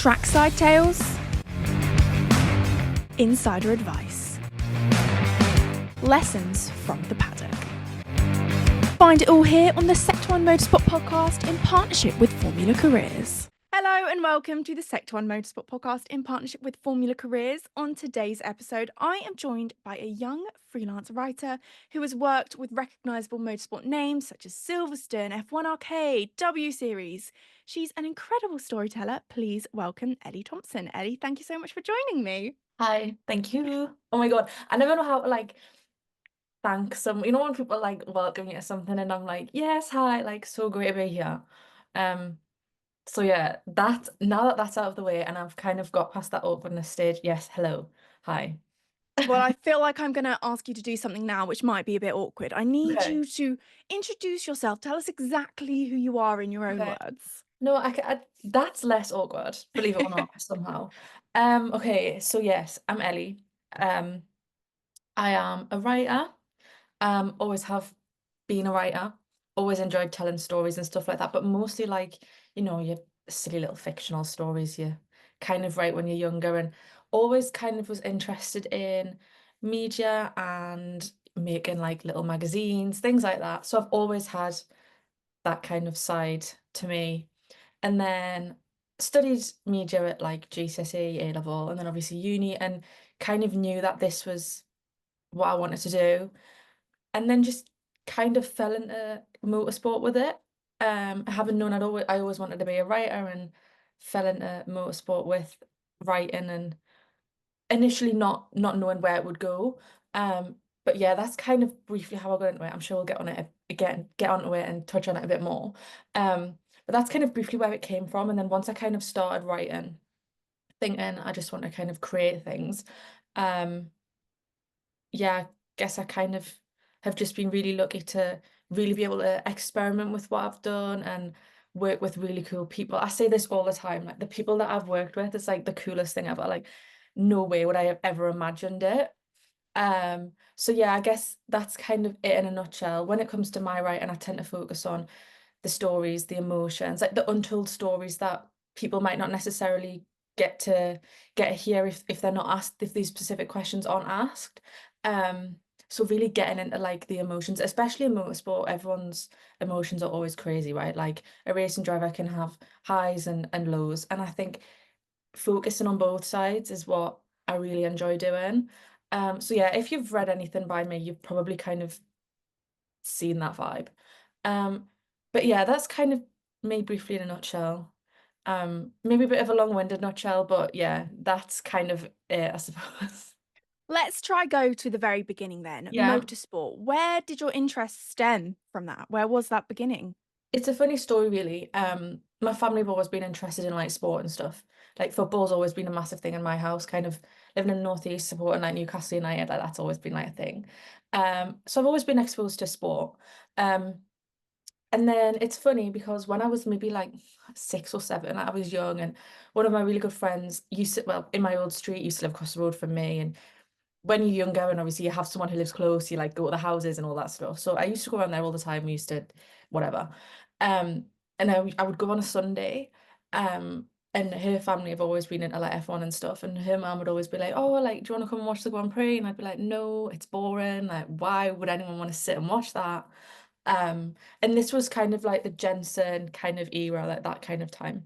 Trackside tales, insider advice, lessons from the paddock. Find it all here on the Sector 1 Motorsport podcast in partnership with Formula Careers. Hello and welcome to the Sector 1 Motorsport podcast in partnership with Formula Careers. On today's episode, I am joined by a young freelance writer who has worked with recognisable motorsport names such as Silverstone, F1 Arcade, W Series. She's an incredible storyteller. Please welcome Ellie Thompson. Ellie, thank you so much for joining me. Hi, thank you. Oh my God, I never know how to thank some, when people welcome you to something and I'm like, yes, hi, so great to be here. So yeah, now that that's out of the way and I've kind of got past that awkwardness stage, yes, hello, hi. Well, I feel like I'm going to ask you to do something now which might be a bit awkward. I need Okay, you to introduce yourself. Tell us exactly who you are in your own okay. words. No, that's less awkward, believe it or not, somehow. Okay, so yes, I'm Ellie. Um, I am a writer. Always have been a writer, always enjoyed telling stories and stuff like that, but mostly your silly little fictional stories you kind of write when you're younger and always kind of was interested in media and making like little magazines, things like that. So I've always had that kind of side to me. And then studied media at like GCSE, A level, and then obviously uni and kind of knew that this was what I wanted to do and then just kind of fell into motorsport with it. Having known I always wanted to be a writer and fell into motorsport with writing and initially not knowing where it would go. But yeah, that's kind of briefly how I got into it. I'm sure we'll get on it again, get onto it and touch on it a bit more. But that's kind of briefly where it came from. And then once I kind of started writing, thinking I just want to kind of create things, um, yeah, I guess I kind of have just been really lucky to really be able to experiment with what I've done and work with really cool people. I say this all the time, like the people that I've worked with, it's like the coolest thing ever. Like, no way would I have ever imagined it. So yeah, I guess that's kind of it in a nutshell. When it comes to my writing, I tend to focus on the stories, the emotions, like the untold stories that people might not necessarily get to hear if they're not asked, if these specific questions aren't asked. Um, so really getting into like the emotions, especially in motorsport, everyone's emotions are always crazy, right? Like a racing driver can have highs and lows, and I think focusing on both sides is what I really enjoy doing. So yeah, if you've read anything by me, you've probably kind of seen that vibe. Um, but yeah, that's kind of me briefly in a nutshell. Maybe a bit of a long-winded nutshell, but yeah, that's kind of it, I suppose. Let's try go to the very beginning then. Yeah. Motorsport. Where did your interest stem from that? Where was that beginning? It's a funny story, really. My family have always been interested in like sport and stuff. Like football's always been a massive thing in my house, kind of living in the Northeast, supporting like Newcastle United, like that's always been like a thing. So I've always been exposed to sport. Um, And then it's funny because when I was maybe like 6 or 7, I was young, and one of my really good friends used to, well, in my old street, used to live across the road from me. And when you're younger and obviously you have someone who lives close, you like go to the houses and all that stuff. So I used to go around there all the time. We used to, whatever. Um, and I would go on a Sunday. And her family have always been into like F1 and stuff. And her mum would always be like, "Oh, like, do you want to come and watch the Grand Prix?" And I'd be like, "No, it's boring. Like, why would anyone want to sit and watch that?" And this was kind of like the Jensen kind of era, like that kind of time.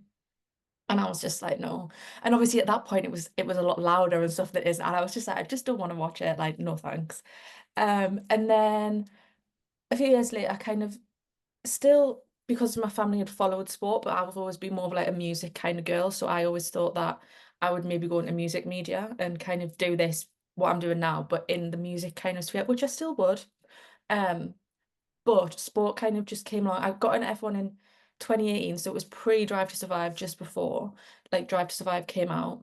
And I was just like, no. And obviously at that point it was a lot louder and stuff than it is. And I was just like, I just don't want to watch it. Like, no thanks. And then a few years later, I kind of still, because my family had followed sport, but I've always been more of like a music kind of girl. So I always thought that I would maybe go into music media and kind of do this, what I'm doing now, but in the music kind of sphere, which I still would. Um, but sport kind of just came along. I got an F1 in 2018, so it was pre-Drive to Survive, just before like Drive to Survive came out.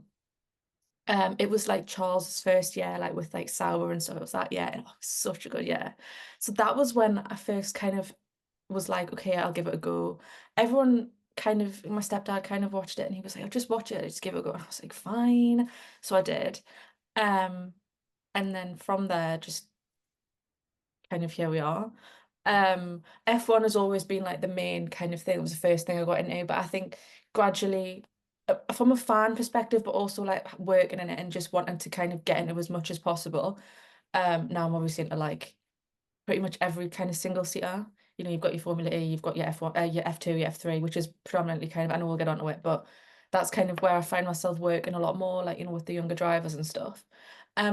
It was like Charles's first year, like with like Sauber and stuff. It was that year, and it was such a good year. So that was when I first kind of was like, okay, I'll give it a go. Everyone kind of, my stepdad kind of watched it, and he was like, I'll just watch it, just give it a go. And I was like, fine. So I did. Um, and then from there, just kind of here we are. F1 has always been like the main kind of thing. It was the first thing I got into, but I think gradually from a fan perspective, but also like working in it and just wanting to kind of get into as much as possible. Now I'm obviously into like pretty much every kind of single seater. You know, you've got your Formula E, you've got your F1, your F2, your F3, which is predominantly kind of, I know we'll get onto it, but that's kind of where I find myself working a lot more, like, you know, with the younger drivers and stuff.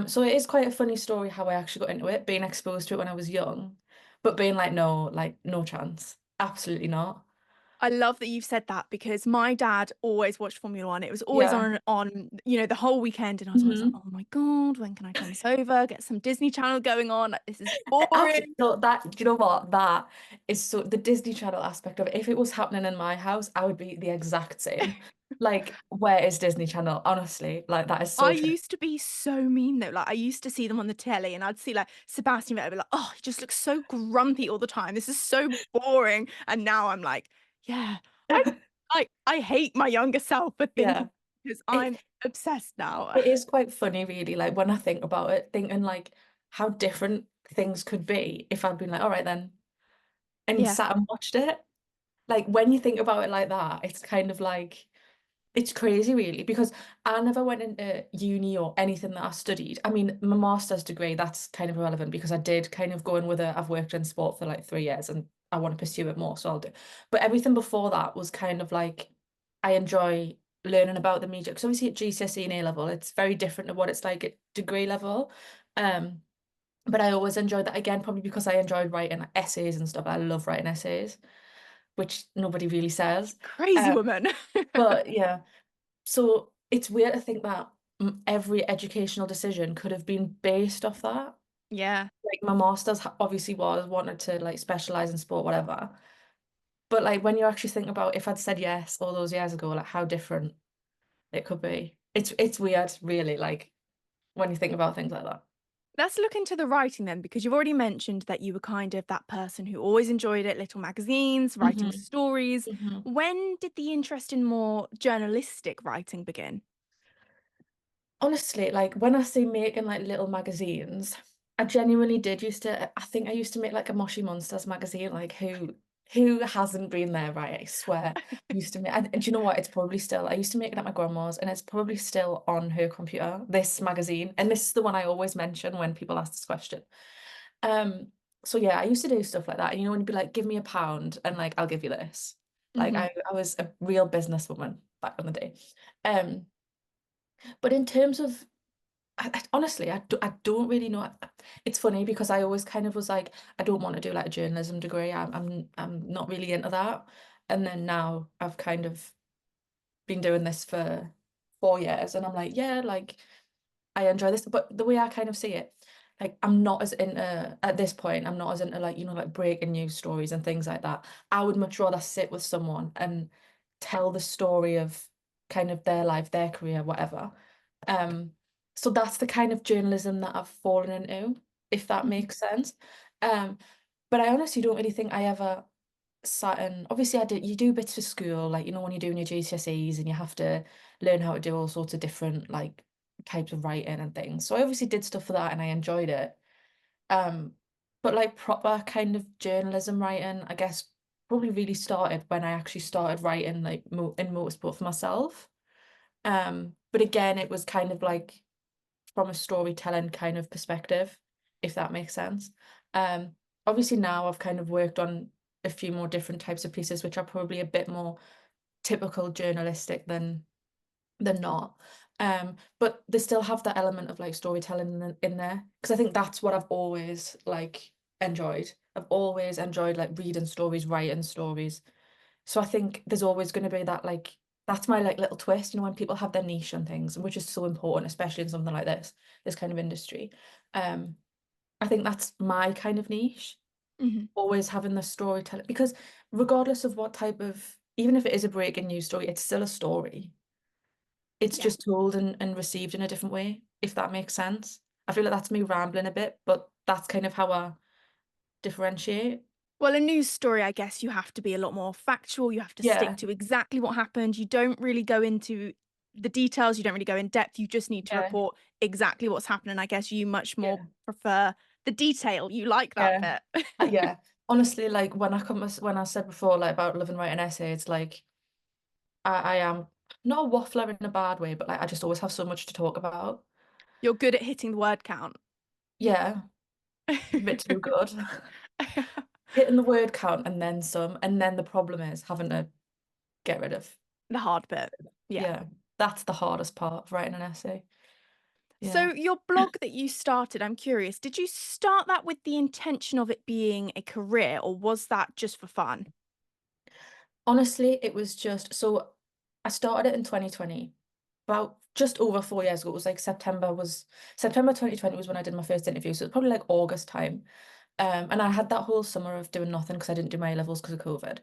So it is quite a funny story how I actually got into it, being exposed to it when I was young, but being like, no chance. Absolutely not. I love that you've said that because my dad always watched Formula One. It was always Yeah. on, the whole weekend, and I was always like, hmm oh my God, when can I turn this over? Get some Disney Channel going on. Like, this is boring. Absolutely. So that, do you know what? That is so the Disney Channel aspect of it. If it was happening in my house, I would be the exact same. Like, where is Disney Channel? Honestly, like that is I so true. used to be so mean though. Like I used to see them on the telly and I'd see like Sebastian Vettel, I'd be like, oh, he just looks so grumpy all the time. This is so boring. And now I'm like, yeah, I I hate my younger self for thinking Yeah. because It I'm obsessed now. it is quite funny, really, like when I think about it, thinking like how different things could be if I'd been like, all right then, and Yeah. sat and watched it. Like when you think about it like that, it's kind of like it's crazy, really, because I never went into uni or anything that I studied. I mean, my master's degree, that's kind of irrelevant because I did kind of go in with I've worked in sport for like 3 years and I want to pursue it more, so I'll do. But everything before that was kind of like I enjoy learning about the media because obviously at GCSE and A level, it's very different to what it's like at degree level. Um, but I always enjoyed that again, probably because I enjoyed writing essays and stuff. I love writing essays, which nobody really says. Crazy Um, woman. but yeah. So it's weird to think that every educational decision could have been based off that. Yeah. Like my master's obviously was wanted to like specialize in sport, whatever. But like when you actually think about if I'd said yes all those years ago, like how different it could be. It's weird, really, like when you think about things like that. Let's look into the writing then, because you've already mentioned that you were kind of that person who always enjoyed it, little magazines, writing hmm stories. hmm When did the interest in more journalistic writing begin? Honestly, like when I say making like little magazines, I genuinely did used to, I think I used to make like a Moshi Monsters magazine, like who hasn't been there, right? I swear. I used to make, and do you know what? It's probably still, I used to make it at my grandma's and it's probably still on her computer, this magazine. And this is the one I always mention when people ask this question. Um, so yeah, I used to do stuff like that. And you know, when you'd be like, give me £1 and like I'll give you this. Like Hmm. I was a real businesswoman back in the day. Um, but in terms of honestly, I don't really know. It's funny because I always kind of was like, I don't want to do like a journalism degree. I'm not really into that. And then now I've kind of been doing this for 4 years, and I'm like, yeah, like I enjoy this. But the way I kind of see it, like I'm not as into at this point. I'm not as into like like breaking news stories and things like that. I would much rather sit with someone and tell the story of kind of their life, their career, whatever. Um, so that's the kind of journalism that I've fallen into, if that Hmm. makes sense. Um, but I honestly don't really think I ever sat in, obviously I did, you do bits for school, like, you know, when you're doing your GCSEs and you have to learn how to do all sorts of different, like, types of writing and things. So I obviously did stuff for that and I enjoyed it. Um, but like proper kind of journalism writing, I guess probably really started when I actually started writing like mo in motorsport for myself. But again, it was kind of like from a storytelling kind of perspective, if that makes sense. Um, Obviously now I've kind of worked on a few more different types of pieces, which are probably a bit more typical journalistic than not. But they still have that element of like storytelling in there because I think that's what I've always like enjoyed. I've always enjoyed like reading stories, writing stories. So I think there's always going to be that like that's my like little twist, you know, when people have their niche on things, which is so important, especially in something like this kind of industry. Um, I think that's my kind of niche, Hmm. always having the storytelling, because regardless of what type of, even if it is a breaking news story, it's still a story. It's Yeah. just told and received in a different way, if that makes sense. I feel like that's me rambling a bit, but that's kind of how I differentiate. Well, a news story, I guess you have to be a lot more factual. You have to stick Yeah, to exactly what happened. You don't really go into the details. You don't really go in depth. You just need to yeah, report exactly what's happening. I guess you much more yeah. prefer the detail. You like that Yeah. bit. Yeah. Honestly, like when I said before, like about love and writing essays, like I am. not a waffler in a bad way, but like I just always have so much to talk about. You're good at hitting the word count. Yeah, a bit too good. Hitting the word count and then some, and then the problem is having to get rid of. The hard bit. Yeah. Yeah, that's the hardest part of writing an essay. So Yeah. your blog that you started, I'm curious, did you start that with the intention of it being a career, or was that just for fun? Honestly, it was just so I started it in 2020, about just over 4 years ago. It was like September 2020 was when I did my first interview. So it's probably like August time. And I had that whole summer of doing nothing because I didn't do my A-levels because of COVID.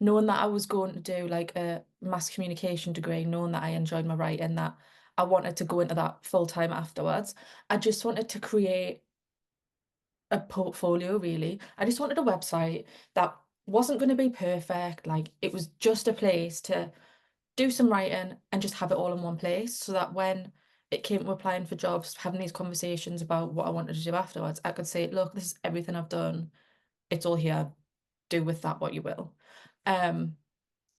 Knowing that I was going to do like a mass communication degree, knowing that I enjoyed my writing, that I wanted to go into that full time afterwards. I just wanted to create a portfolio, really. I just wanted a website that wasn't going to be perfect. Like it was just a place to do some writing and just have it all in one place so that when it came to applying for jobs, having these conversations about what I wanted to do afterwards, I could say, look, this is everything I've done. It's all here. Do with that what you will. Um,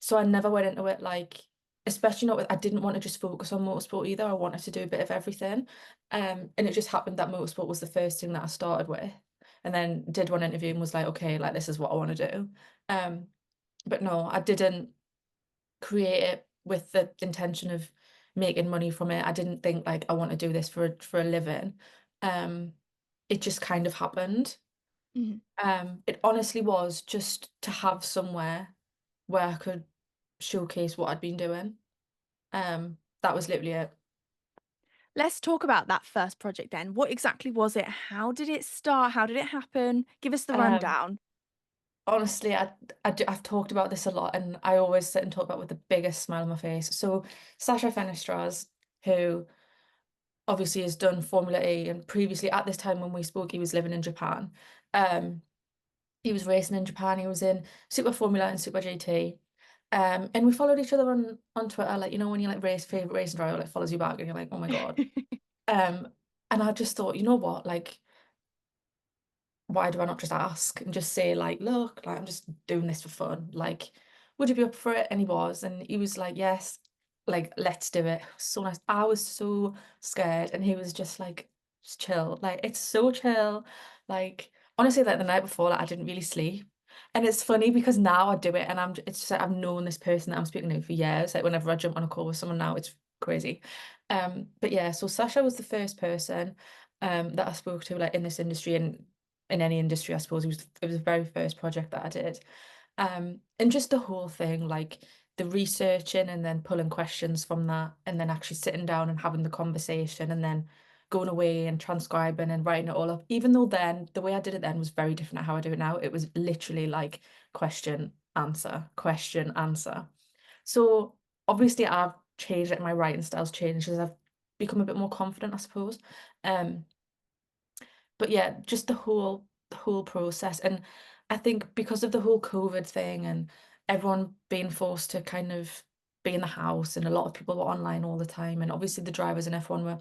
so I never went into it like, especially not with, I didn't want to just focus on motorsport either. I wanted to do a bit of everything. And it just happened that motorsport was the first thing that I started with. And then did one interview and was like, okay, like this is what I want to do. Um, but no, I didn't create it with the intention of making money from it. I didn't think like I want to do this for a living. Um, it just kind of happened. Mhm. It honestly was just to have somewhere where I could showcase what I'd been doing. That was literally it. Let's talk about that first project then. What exactly was it? How did it start? How did it happen? Give us the Um, rundown. honestly, I've talked about this a lot, and I always sit and talk about it with the biggest smile on my face. So Sasha Fenestras, who obviously has done Formula E, and previously at this time when we spoke, he was living in Japan. Um, he was racing in Japan. He was in Super Formula and Super GT. And we followed each other on Twitter, like you know when you like race favorite racing driver like follows you back, and you're like, oh my God. Um, and I just thought, you know what, like why do I not just ask and just say like, look, like I'm just doing this for fun. Like, would you be up for it? And he was, and he was like, yes, like let's do it. It was so nice. I was so scared, and he was just like, just chill. Like it's so chill. Like honestly, like the night before, like I didn't really sleep. And it's funny because now I do it, and it's just like I've known this person that I'm speaking to for years. Like whenever I jump on a call with someone now, it's crazy. But yeah, so Sasha was the first person that I spoke to like in this industry and in any industry, I suppose. It was the very first project that I did. And just the whole thing, like the researching and then pulling questions from that, and then actually sitting down and having the conversation, and then going away and transcribing and writing it all up. Even though then the way I did it then was very different to how I do it now. It was literally like question, answer, question, answer. So obviously I've changed it, my writing style's changed as I've become a bit more confident, I suppose. Um, but yeah, just the whole process. And I think because of the whole COVID thing and everyone being forced to kind of be in the house and a lot of people were online all the time, and obviously the drivers in F1 were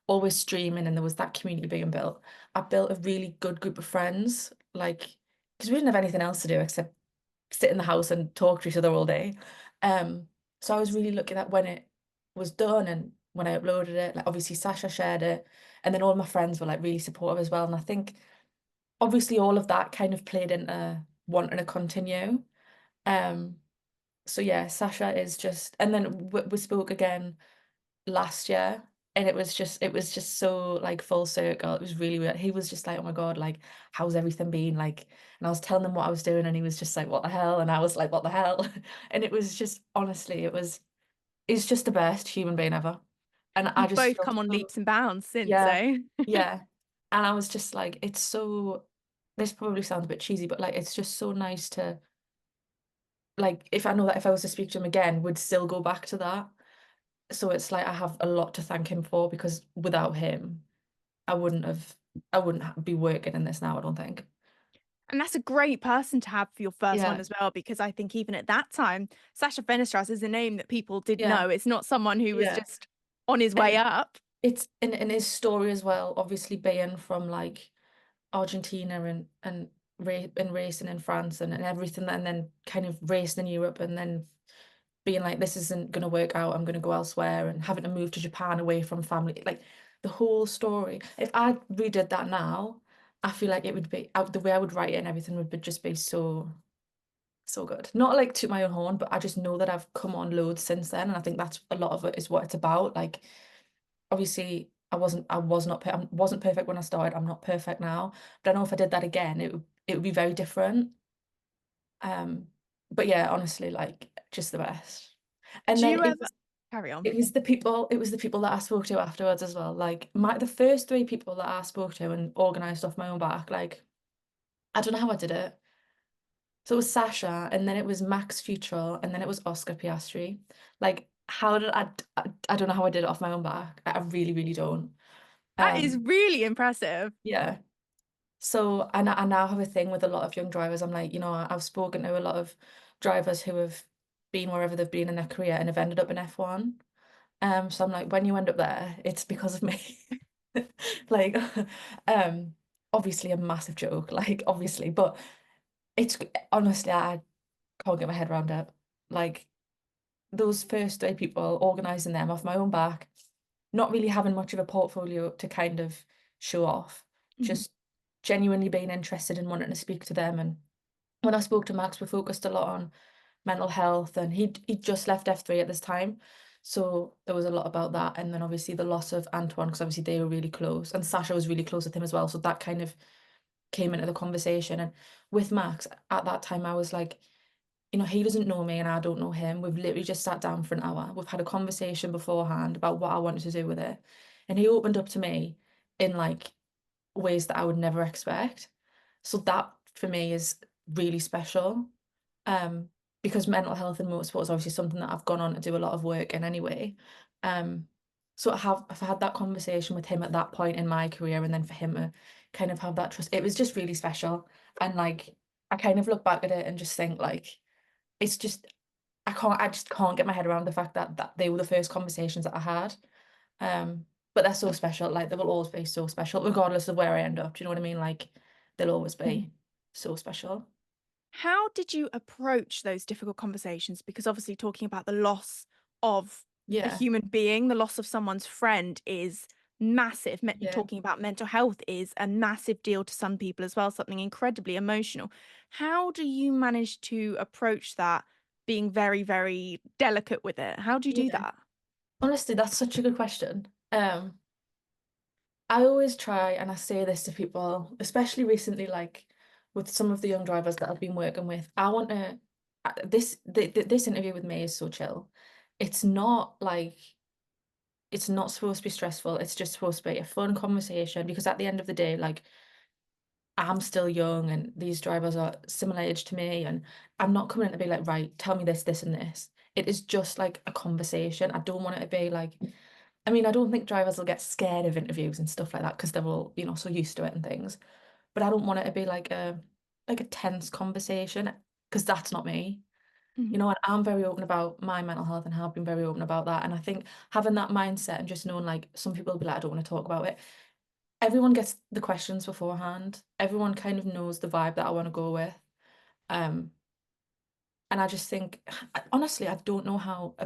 always streaming and there was that community being built. I built a really good group of friends, like because we didn't have anything else to do except sit in the house and talk to each other all day. Um, so I was really lucky that when it was done and when I uploaded it, like obviously Sasha shared it, and then all my friends were like really supportive as well. And I think obviously all of that kind of played into wanting to continue. Um, so yeah, Sasha is just, and then we spoke again last year. And it was just so like full circle. It was really weird. He was just like, oh my God, like, how's everything been? Like, and I was telling him what I was doing, and he was just like, what the hell? And I was like, what the hell? And it was just, honestly, he's just the best human being ever. And I You've just both feel come on so, leaps and bounds since, yeah, eh? yeah. And I was just like, it's so, this probably sounds a bit cheesy, but like, it's just so nice to, like, if I know that if I was to speak to him again, would still go back to that. So it's like I have a lot to thank him for because without him, I wouldn't have, I wouldn't be working in this now, I don't think. And that's a great person to have for your first one Yeah, as well, because I think even at that time, Sasha Fenestras is a name that people did yeah, know. It's not someone who was yeah. just on his way And up. it's in his story as well, obviously being from like Argentina and racing in France and everything, and then kind of racing in Europe and then being like, this isn't going to work out, I'm going to go elsewhere, and having to move to Japan away from family. Like the whole story. If I redid that now, I feel like it would be out the way I would write it and everything would just be so good. Not like to my own horn, but I just know that I've come on loads since then, and I think that's a lot of it is what it's about. Like obviously I was not I wasn't perfect when I started. I'm not perfect now, but I know if I did that again, it would be very different. Um, but yeah, honestly, like just the best. And Do then you ever carry on? it was the people that I spoke to afterwards as well. Like the first three people that I spoke to and organized off my own back, like I don't know how I did it. So it was Sasha, and then it was Max Futrell, and then it was Oscar Piastri. Like, how did I don't know how I did it off my own back. I really, really don't. That is Um, really impressive. yeah. So I now have a thing with a lot of young drivers. I'm like, I've spoken to a lot of drivers who have been wherever they've been in their career and have ended up in F1. So I'm like, when you end up there, it's because of me. Like, um, obviously a massive joke, like obviously, but it's honestly I can't get my head around it. Like those first three people, organizing them off my own back, not really having much of a portfolio to kind of show off, Mhm. just genuinely being interested in wanting to speak to them. And when I spoke to Max, we focused a lot on mental health, and he'd just left F3 at this time. So there was a lot about that. And then obviously the loss of Antoine, because obviously they were really close. And Sasha was really close with him as well. So that kind of came into the conversation. And with Max, at that time, I was like, he doesn't know me and I don't know him. We've literally just sat down for an hour. We've had a conversation beforehand about what I wanted to do with it. And he opened up to me in like ways that I would never expect. So that for me is really special. Um, because mental health in motorsport is obviously something that I've gone on to do a lot of work in anyway. Um, so I've had that conversation with him at that point in my career, and then for him to kind of have that trust, it was just really special. And like I kind of look back at it and just think like it's just I just can't get my head around the fact that they were the first conversations that I had. But they're so special. Like they will always be so special, regardless of where I end up. Do you know what I mean? Like they'll always Mhm. be so special. How did you approach those difficult conversations? Because obviously, talking about the loss of a Yeah, human being, the loss of someone's friend is massive. yeah. Talking about mental health is a massive deal to some people as well, something incredibly emotional. How do you manage to approach that being very, very delicate with it? How do you do Yeah. that? Honestly, that's such a good question. I always try, and I say this to people, especially recently, like with some of the young drivers that I've been working with. I want to this interview with me is so chill. It's not like it's not supposed to be stressful. It's just supposed to be a fun conversation because at the end of the day, like I'm still young and these drivers are similar age to me, and I'm not coming in to be like, right, tell me this, this, and this. It is just like a conversation. I don't want it to be like, I mean, I don't think drivers will get scared of interviews and stuff like that because they're all, so used to it and things. But I don't want it to be like a tense conversation because that's not me. Mhm. And I'm very open about my mental health and have been very open about that. And I think having that mindset and just knowing like some people will be like, I don't want to talk about it. Everyone gets the questions beforehand. Everyone kind of knows the vibe that I want to go with. Um, and I just think, honestly, I don't know how I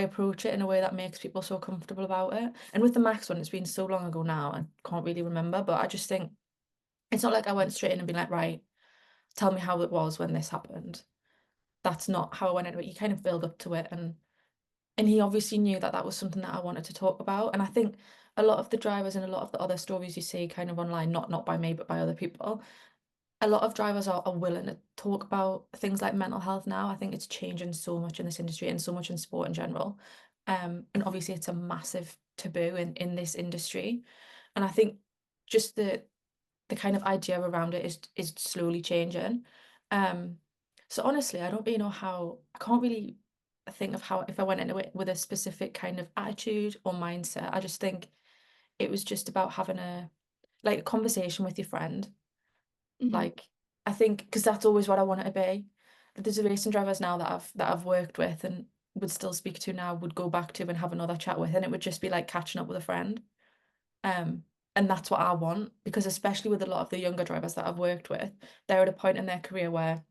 approach it in a way that makes people so comfortable about it. And with the Max one, it's been so long ago now, I can't really remember, but I just think it's not like I went straight in and been like, right, tell me how it was when this happened. That's not how I went into it. You kind of build up to it, and he obviously knew that that was something that I wanted to talk about. And I think a lot of the drivers and a lot of the other stories you see kind of online, not by me, but by other people, a lot of drivers are willing to talk about things like mental health now. I think it's changing so much in this industry and so much in sport in general. And obviously it's a massive taboo in this industry. And I think just the kind of idea around it is slowly changing. Um, so honestly, I don't really know I can't really think of how if I went into it with a specific kind of attitude or mindset. I just think it was just about having a conversation with your friend. Mhm. Like I think because that's always what I want it to be. There's a racing drivers now that I've worked with and would still speak to now, would go back to and have another chat with, and it would just be like catching up with a friend. Um, and that's what I want because especially with a lot of the younger drivers that I've worked with, they're at a point in their career where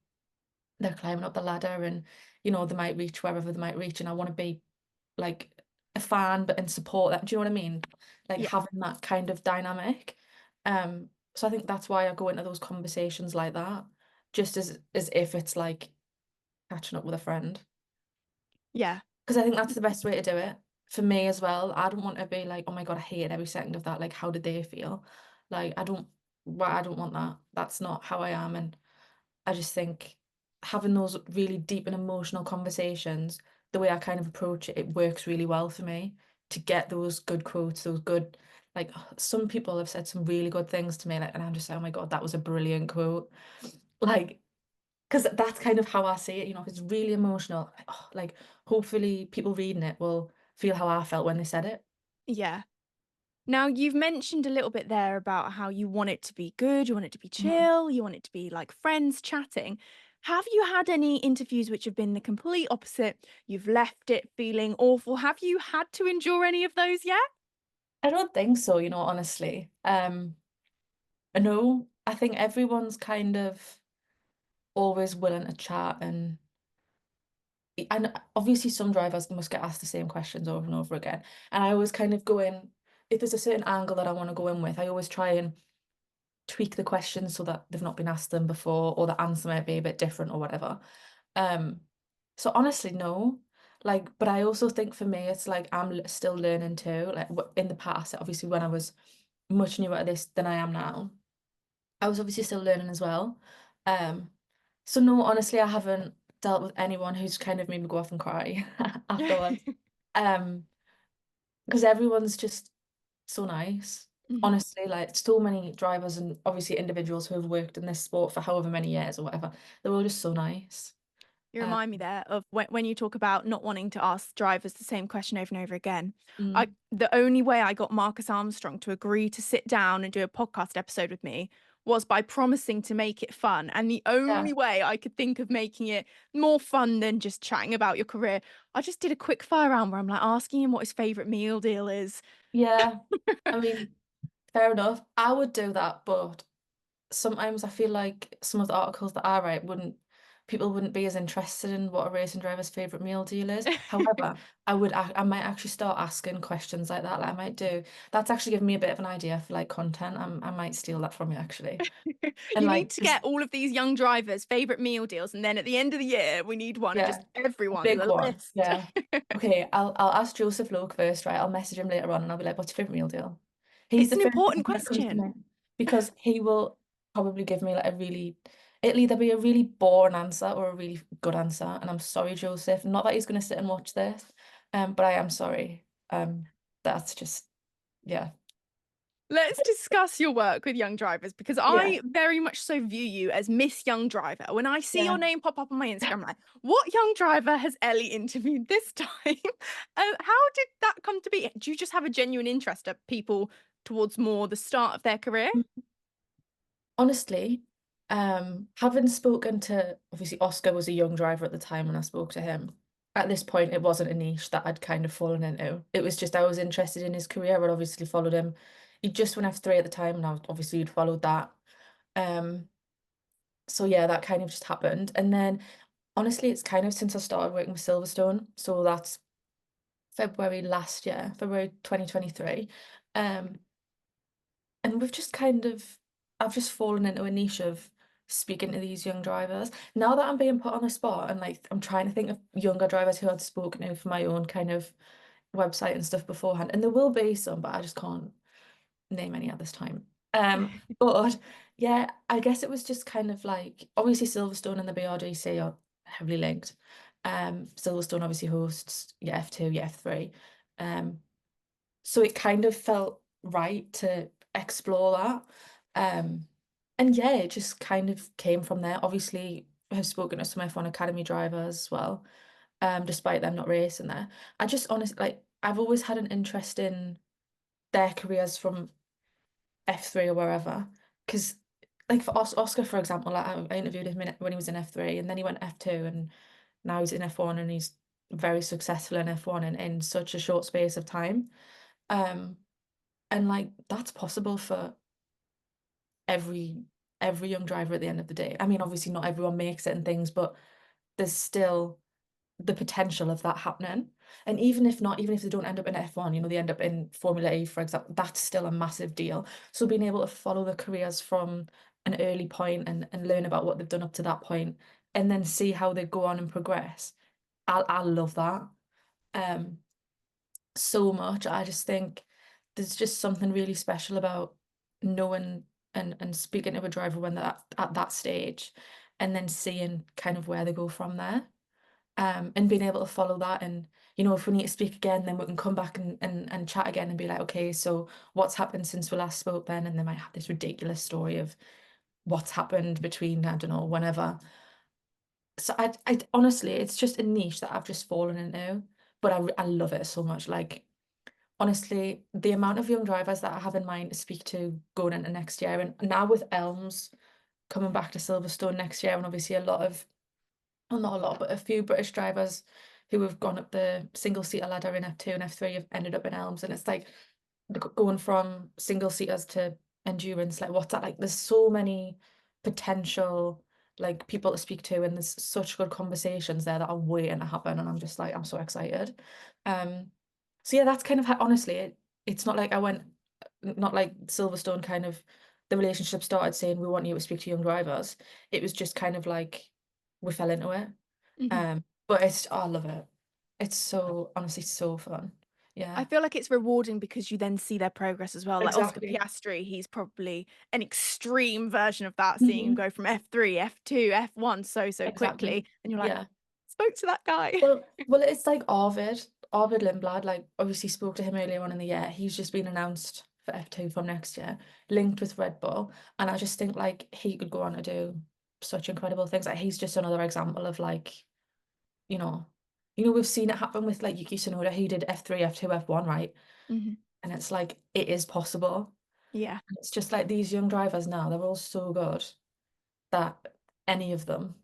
they're climbing up the ladder and you know, they might reach wherever they might reach, and I want to be like a fan but and support them. Do you know what I mean? Like Yeah. having that kind of dynamic. So I think that's why I go into those conversations like that, just as if it's like catching up with a friend. Yeah. Because I think that's the best way to do it for me as well. I don't want to be like, oh my God, I hated every second of that. Like, how did they feel? Like, I don't want that. That's not how I am. And I just think having those really deep and emotional conversations, the way I kind of approach it, it works really well for me to get those good quotes, those good, like some people have said some really good things to me, like, and I'm just like, oh my God, that was a brilliant quote. Like, because that's kind of how I see it, you know, if it's really emotional, like hopefully people reading it will feel how I felt when they said it. Yeah. Now, you've mentioned a little bit there about how you want it to be good, you want it to be Mhm. chill, you want it to be like friends chatting. Have you had any interviews which have been the complete opposite? You've left it feeling awful. Have you had to endure any of those yet? I don't think so, you know, honestly. No, I think everyone's kind of always willing to chat and obviously some drivers must get asked the same questions over and over again. And I always kind of go in, if there's a certain angle that I want to go in with, I always try and tweak the questions so that they've not been asked them before or the answer might be a bit different or whatever. Um, so honestly, no. Like, but I also think for me, it's like still learning too. Like in the past, obviously when I was much newer at this than I am now, I was obviously still learning as well. Um, so no, honestly, I haven't dealt with anyone who's kind of made me go off and cry afterwards. Um, because everyone's just so nice. Mhm. Honestly, like so many drivers and obviously individuals who have worked in this sport for however many years or whatever, they're all just so nice. You Um, remind me there of when you talk about not wanting to ask drivers the same question over and over again. mm, The only way I got Marcus Armstrong to agree to sit down and do a podcast episode with me was by promising to make it fun. And the yeah, only way I could think of making it more fun than just chatting about your career, I just did a quick fire round where I'm like asking him what his favorite meal deal is. yeah. I mean, fair enough. I would do that, but sometimes I feel like some of the articles that I write people wouldn't be as interested in what a racing driver's favorite meal deal is. However, I might actually start asking questions like that. Like I might do. That's actually given me a bit of an idea for like content. I might steal that from you actually. And You need like to just get all of these young drivers' favorite meal deals, and then at the end of the year, we need one of yeah, just a everyone's big a one. list. Yeah. Okay, I'll ask Joseph Loke first, right? I'll message him later on and I'll be like, what's your favorite meal deal? He's It's the an first important person that comes to question. mind because he will probably give me like it'll either be a really boring answer or a really good answer. And I'm sorry, Joseph. Not that he's gonna sit and watch this, but I am sorry. That's just yeah. Let's discuss your work with young drivers because Yeah. I very much so view you as Miss Young Driver. When I see your Yeah. name pop up on my Instagram, I'm like, what young driver has Ellie interviewed this time? How did that come to be? Do you just have a genuine interest of people towards more the start of their career? Honestly, having spoken to obviously Oscar was a young driver at the time when I spoke to him. At this point, it wasn't a niche that I'd kind of fallen into. It was just I was interested in his career. I'd obviously followed him. He just went F3 at the time, and obviously he'd followed that. Um, so yeah, that kind of just happened. And then honestly, it's kind of since I started working with Silverstone. So that's February last year, February 2023. Um, and we've just kind of, I've just fallen into a niche of speaking to these young drivers. Now that I'm being put on the spot and like I'm trying to think of younger drivers who I'd spoken to for my own kind of website and stuff beforehand. And there will be some, but I just can't name any at this time. But yeah, I guess it was just kind of like obviously Silverstone and the BRDC are heavily linked. Silverstone obviously hosts your F2, your F3. Um, so it kind of felt right to explore that. Um, and yeah, it just kind of came from there. Obviously, I've spoken to some F1 Academy drivers as well, despite them not racing there. I just honestly, like, I've always had an interest in their careers from F3 or wherever. Because, like, for Oscar, for example, like, I interviewed him when he was in F3 and then he went F2 and now he's in F1 and he's very successful in F1 in such a short space of time. Um, and like that's possible for every every young driver at the end of the day. I mean, obviously not everyone makes it and things, but there's still the potential of that happening. And even if not, even if they don't end up in F1, you know, they end up in Formula E, for example, that's still a massive deal. So being able to follow the careers from an early point and learn about what they've done up to that point and then see how they go on and progress, I love that. Um, so much. I just think there's just something really special about knowing and speaking to a driver when they're at that stage and then seeing kind of where they go from there. And being able to follow that and you know if we need to speak again then we can come back and chat again and be like, okay, so what's happened since we last spoke then, and they might have this ridiculous story of what's happened between, I don't know, whenever. So I honestly, it's just a niche that I've just fallen into, but I love it so much. Like honestly, the amount of young drivers that I have in mind to speak to going into next year, and now with Elms coming back to Silverstone next year, and obviously a lot of, well, not a lot, but a few British drivers who have gone up the single seater ladder in F2 and F3 have ended up in Elms, and it's like going from single seaters to endurance. Like, what's that like? There's so many potential like people to speak to, and there's such good conversations there that are waiting to happen, and I'm just like, I'm so excited. Um, so yeah, that's kind of how, honestly, it's not like I went, not like Silverstone kind of, the relationship started saying we want you to speak to young drivers. It was just kind of like we fell into it. Mhm. But it's, oh, I love it. It's so honestly so fun. I Yeah, feel like it's rewarding because you then see their progress as well. Like Oscar exactly. Piastri, he's probably an extreme version of that, seeing him Hmm. go from F3, F2, F1 so Exactly. quickly. And you're like, Yeah. spoke to that guy. Well, it's like Arvid Lindblad, like obviously spoke to him earlier on in the year. He's just been announced for F2 from next year, linked with Red Bull. And I just think like he could go on to do such incredible things. Like he's just another example of like, you know, we've seen it happen with like Yuki Tsunoda, who did F3, F2, F1, right? Mhm. And it's like it is possible. Yeah. And it's just like these young drivers now, they're all so good that any of them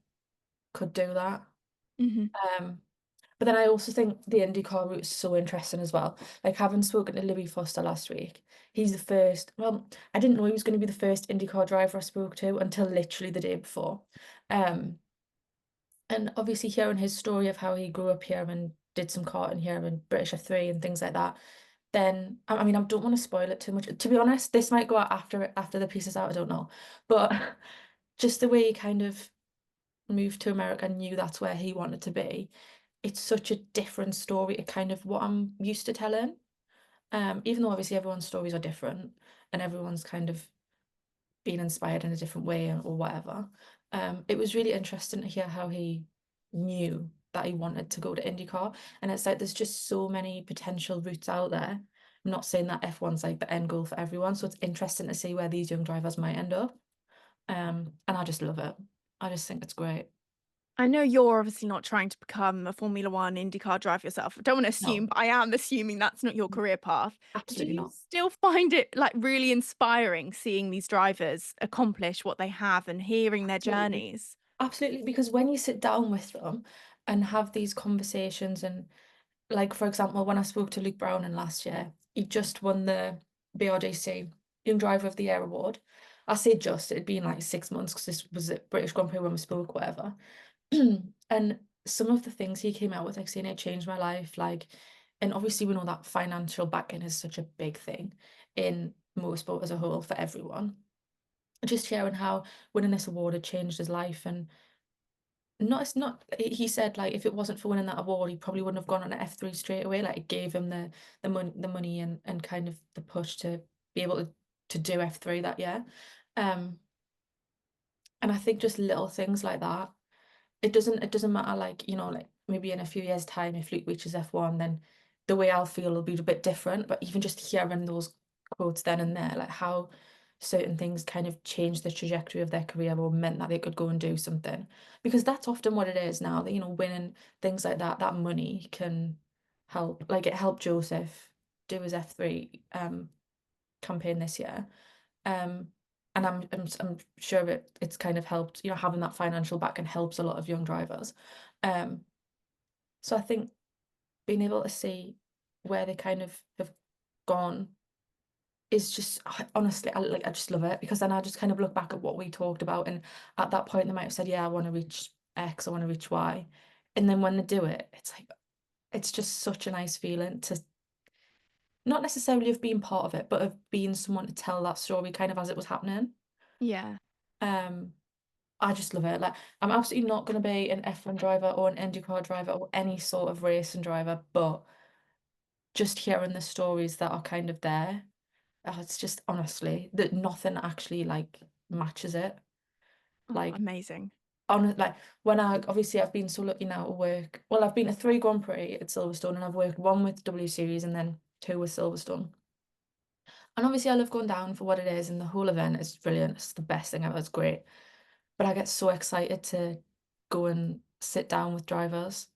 could do that. Mhm. Um, But then I also think the IndyCar route is so interesting as well. Like having spoken to Louis Foster last week, he's the first. Well, I didn't know he was going to be the first IndyCar driver I spoke to until literally the day before. Um, and obviously hearing his story of how he grew up here and did some karting here and British F3 and things like that. Then I mean I don't want to spoil it too much. To be honest, this might go out after the piece is out. I don't know, but just the way he kind of moved to America and knew that's where he wanted to be, it's such a different story to kind of what I'm used to telling. Even though obviously everyone's stories are different and everyone's kind of been inspired in a different way or whatever. It was really interesting to hear how he knew that he wanted to go to IndyCar. And it's like there's just so many potential routes out there. I'm not saying that F1's like the end goal for everyone. So it's interesting to see where these young drivers might end up. And I just love it. I just think it's great. I know you're obviously not trying to become a Formula One IndyCar driver yourself. I don't want to assume, No, but I am assuming that's not your career path. Do absolutely you not. still find it like really inspiring seeing these drivers accomplish what they have and hearing their Absolutely. journeys? Absolutely, because when you sit down with them and have these conversations, and like for example, when I spoke to Luke Brown in last year, he just won the BRDC Young Driver of the Year award. I say just, it'd been like 6 months because this was at British Grand Prix when we spoke, whatever. And some of the things he came out with, like saying it changed my life, like, and obviously we know that financial backing is such a big thing in motorsport as a whole for everyone. Just hearing how winning this award had changed his life, and not, it's not, he said like if it wasn't for winning that award, he probably wouldn't have gone on an F3 straight away. Like it gave him the money and kind of the push to be able to do F3 that year. Um, and I think just little things like that, it doesn't matter, like, like maybe in a few years' time if Luke reaches F1, then the way I'll feel will be a bit different. But even just hearing those quotes then and there, like how certain things kind of changed the trajectory of their career or meant that they could go and do something. Because that's often what it is now, that, winning things like that, that money can help. Like it helped Joseph do his F3 campaign this year. Um, and I'm sure it's kind of helped, having that financial back and helps a lot of young drivers. Um, so I think being able to see where they kind of have gone is just, honestly, I just love it, because then I just kind of look back at what we talked about, and at that point they might have said, yeah, I want to reach X, I want to reach Y. And then when they do it, it's just such a nice feeling to not necessarily have been part of it, but of being someone to tell that story kind of as it was happening. Yeah. Um, I just love it. Like, I'm absolutely not going to be an F1 driver or an IndyCar driver or any sort of racing driver, but just hearing the stories that are kind of there, it's just honestly that nothing actually like matches it. Oh, Like, amazing. like when I've been so lucky now to work. Well, I've been to 3 Grand Prix at Silverstone, and I've worked one with W Series and then 2 with Silverstone. And obviously, I love going down for what it is, and the whole event is brilliant. It's the best thing ever. It's great. But I get so excited to go and sit down with drivers.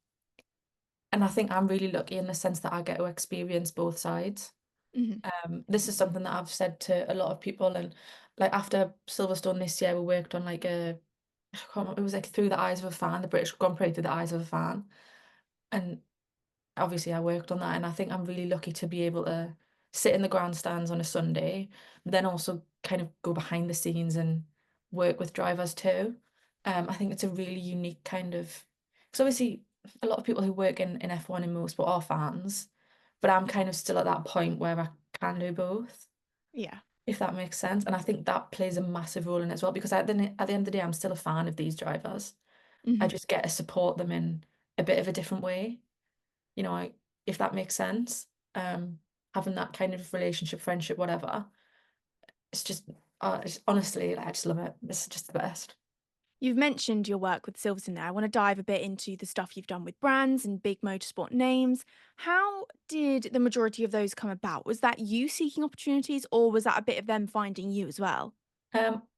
And I think I'm really lucky in the sense that I get to experience both sides. Mhm. This is something that I've said to a lot of people, and like after Silverstone this year, we worked on like I can't remember, it was like through the eyes of a fan, the British Grand Prix through the eyes of a fan. And obviously I worked on that, and I think I'm really lucky to be able to sit in the grandstands on a Sunday, but then also kind of go behind the scenes and work with drivers too. I think it's a really unique kind of, because obviously a lot of people who work in F1 and motorsport are fans, but I'm kind of still at that point where I can do both, Yeah. if that makes sense. And I think that plays a massive role in it as well, because at the end of the day, I'm still a fan of these drivers. I Mhm. just get to support them in a bit of a different way, if that makes sense. Um, Having that kind of relationship, friendship, whatever. Honestly, like, I just love it. This is just the best. You've mentioned your work with Silverstone there. I want to dive a bit into the stuff you've done with brands and big motorsport names. How did the majority of those come about? Was that you seeking opportunities, or was that a bit of them finding you as well?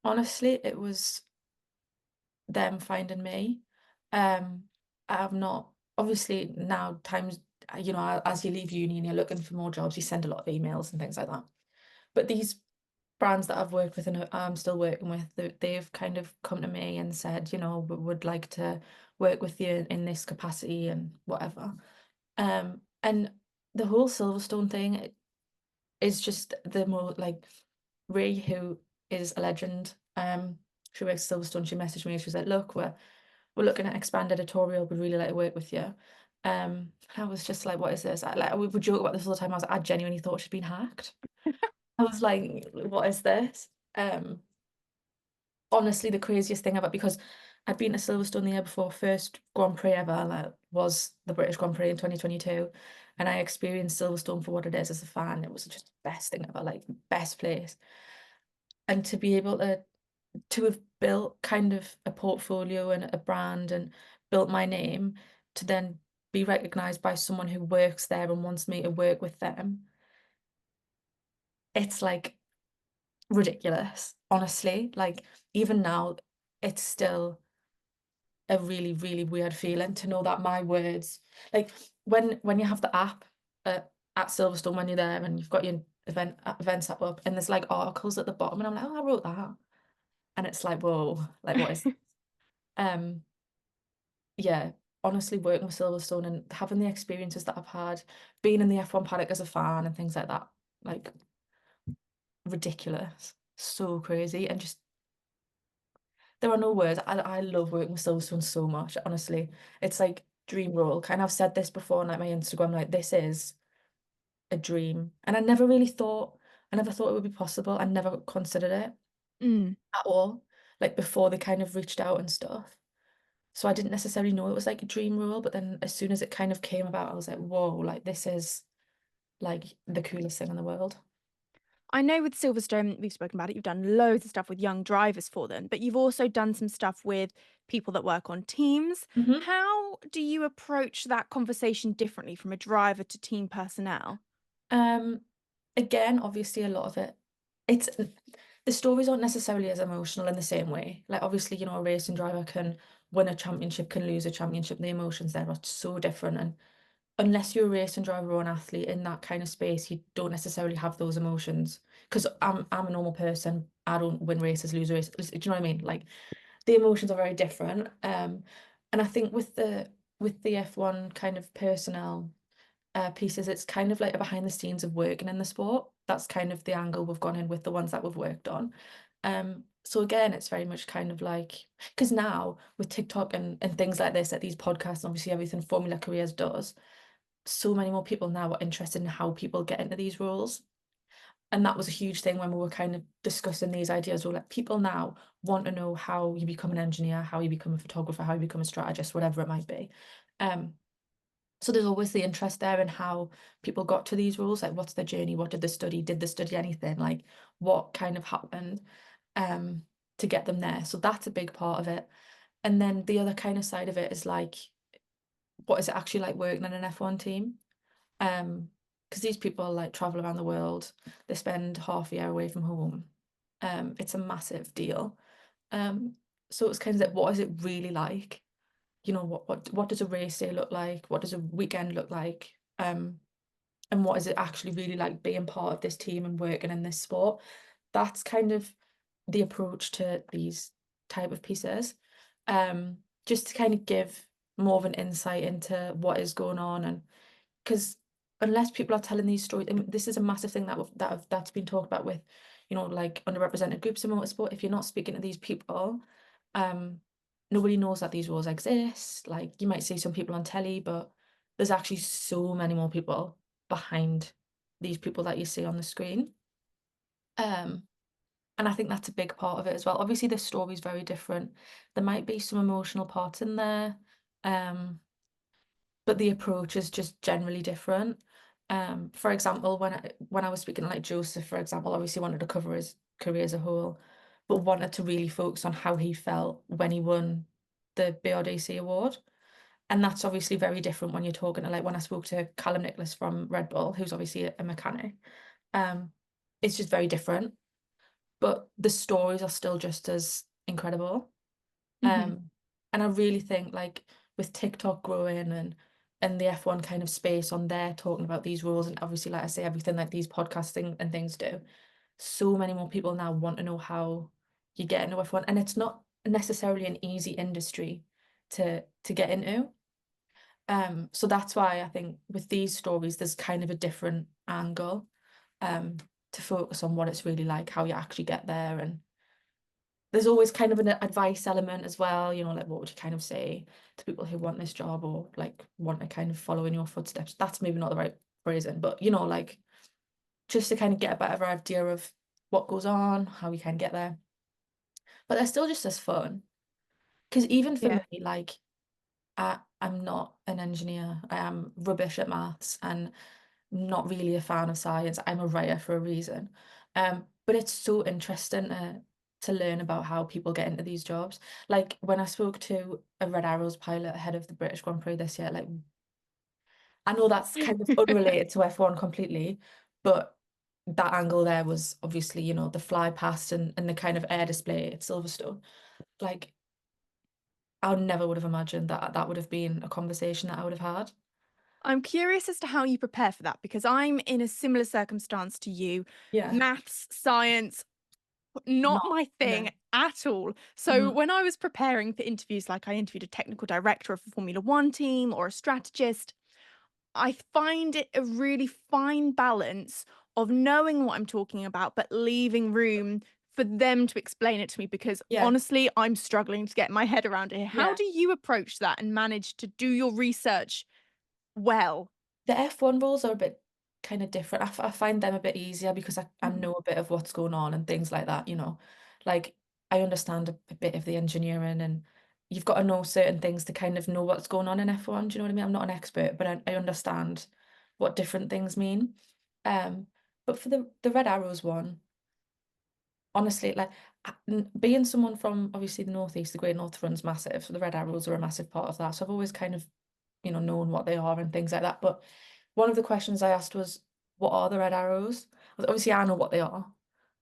Honestly, it was them finding me. I've not obviously now times, as you leave uni and you're looking for more jobs, you send a lot of emails and things like that. But these brands that I've worked with and I'm still working with, they've kind of come to me and said, we would like to work with you in this capacity and whatever. And the whole Silverstone thing is just the more like Ray, who is a legend. She works at Silverstone. She messaged me. She was like, "Look, we're looking at expand editorial. We'd really like to work with you." I was just like, "What is this?" We would joke about this all the time. I genuinely thought she'd been hacked. I was like, "What is this?" Honestly, the craziest thing ever, because I'd been to Silverstone the year before, first Grand Prix ever, like, was the British Grand Prix in 2022, and I experienced Silverstone for what it is as a fan. It was just the best thing ever, like best place. And to be able to have built kind of a portfolio and a brand and built my name, to then be recognized by someone who works there and wants me to work with them, it's like ridiculous, honestly. Like, even now, it's still a really, really weird feeling to know that my words, like when you have the app at Silverstone, when you're there and you've got your events up, and there's like articles at the bottom, and I'm like, oh, I wrote that. And it's like, whoa, like what is um yeah, honestly, working with Silverstone and having the experiences that I've had, being in the F1 paddock as a fan and things like that, like ridiculous, so crazy, and just there are no words. I love working with Silverstone so much, honestly. It's like dream role. Kind of, I've said this before on like my Instagram, like this is a dream. And I never thought it would be possible. I never considered it Mm. at all, like before they kind of reached out and stuff. So I didn't necessarily know it was like a dream role, but then as soon as it kind of came about, I was like, whoa, like this is like the coolest thing in the world. I know with Silverstone, we've spoken about it, you've done loads of stuff with young drivers for them, but you've also done some stuff with people that work on teams. Hmm. How do you approach that conversation differently from a driver to team personnel? Um, Again, obviously a lot of it, it's the stories aren't necessarily as emotional in the same way. Like obviously, a racing driver can win a championship, can lose a championship. The emotions there are so different. And unless you're a racing driver or an athlete in that kind of space, you don't necessarily have those emotions. Because I'm a normal person. I don't win races, lose races. Do you know what I mean? Like the emotions are very different. And I think with the F1 kind of personnel pieces, it's kind of like a behind the scenes of working in the sport. That's kind of the angle we've gone in with the ones that we've worked on. So again, it's very much kind of like, because now with TikTok and things like this, like these podcasts, obviously everything Formula Careers does, so many more people now are interested in how people get into these roles. And that was a huge thing when we were kind of discussing these ideas. We're like, people now want to know how you become an engineer, how you become a photographer, how you become a strategist, whatever it might be. Um, so there's always the interest there in how people got to these roles, like what's their journey, what did they study, did they study anything, like what kind of happened to get them there. So that's a big part of it. And then the other kind of side of it is like, what is it actually like working in an F1 team? Because these people like travel around the world, they spend half a year away from home. It's a massive deal. Um, so it's kind of like, what is it really like? You know, what does a race day look like? What does a weekend look like? And what is it actually really like being part of this team and working in this sport? That's kind of the approach to these type of pieces. Just to kind of give more of an insight into what is going on, and because unless people are telling these stories, and this is a massive thing that's been talked about with, like underrepresented groups in motorsport. If you're not speaking to these people, um, nobody knows that these roles exist. Like you might see some people on telly, but there's actually so many more people behind these people that you see on the screen. Um, and I think that's a big part of it as well. Obviously, this story is very different. There might be some emotional parts in there. Um, but the approach is just generally different. For example, when I was speaking to like Joseph, for example, obviously wanted to cover his career as a whole, but wanted to really focus on how he felt when he won the BRDC award. And that's obviously very different when you're talking to like when I spoke to Callum Nicholas from Red Bull, who's obviously a mechanic. Um, it's just very different, but the stories are still just as incredible. Hmm. And I really think like with TikTok growing and the F1 kind of space on there talking about these rules, and obviously like I say everything like these podcasting and things do, so many more people now want to know how you get into F1, and it's not necessarily an easy industry to get into. So that's why I think with these stories there's kind of a different angle um to focus on what it's really like, how you actually get there, and there's always kind of an advice element as well, like what would you kind of say to people who want this job or like want to kind of follow in your footsteps. That's maybe not the right phrasing, but like just to kind of get a better idea of what goes on, how we can get there. But they're still just as fun. Because even for Yeah. me, like I'm not an engineer. I am rubbish at maths and not really a fan of science. I'm a writer for a reason. But it's so interesting to learn about how people get into these jobs. Like when I spoke to a Red Arrows pilot ahead of the British Grand Prix this year, like I know that's kind of unrelated to F1 completely, but that angle there was obviously, the fly past and the kind of air display at Silverstone. Like I never would have imagined that that would have been a conversation that I would have had. I'm curious as to how you prepare for that because I'm in a similar circumstance to you. Yeah. Maths, science, not Not, my yeah. thing at all. So Mhm. when I was preparing for interviews, like I interviewed a technical director of a Formula One team or a strategist, I find it a really fine balance of knowing what I'm talking about, but leaving room for them to explain it to me because Yeah. honestly, I'm struggling to get my head around it. How Yeah. do you approach that and manage to do your research well? The F1 rules are a bit kind of different. I find them a bit easier because I Mhm. know a bit of what's going on and things like that. Like I understand a bit of the engineering, and you've got to know certain things to kind of know what's going on in F1. Do you know what I mean? I'm not an expert, but I understand what different things mean. Um, but for the Red Arrows one, honestly, like being someone from obviously the Northeast, the Great North Run's massive, so the Red Arrows are a massive part of that. So I've always kind of, known what they are and things like that. But one of the questions I asked was, what are the Red Arrows? Obviously, I know what they are,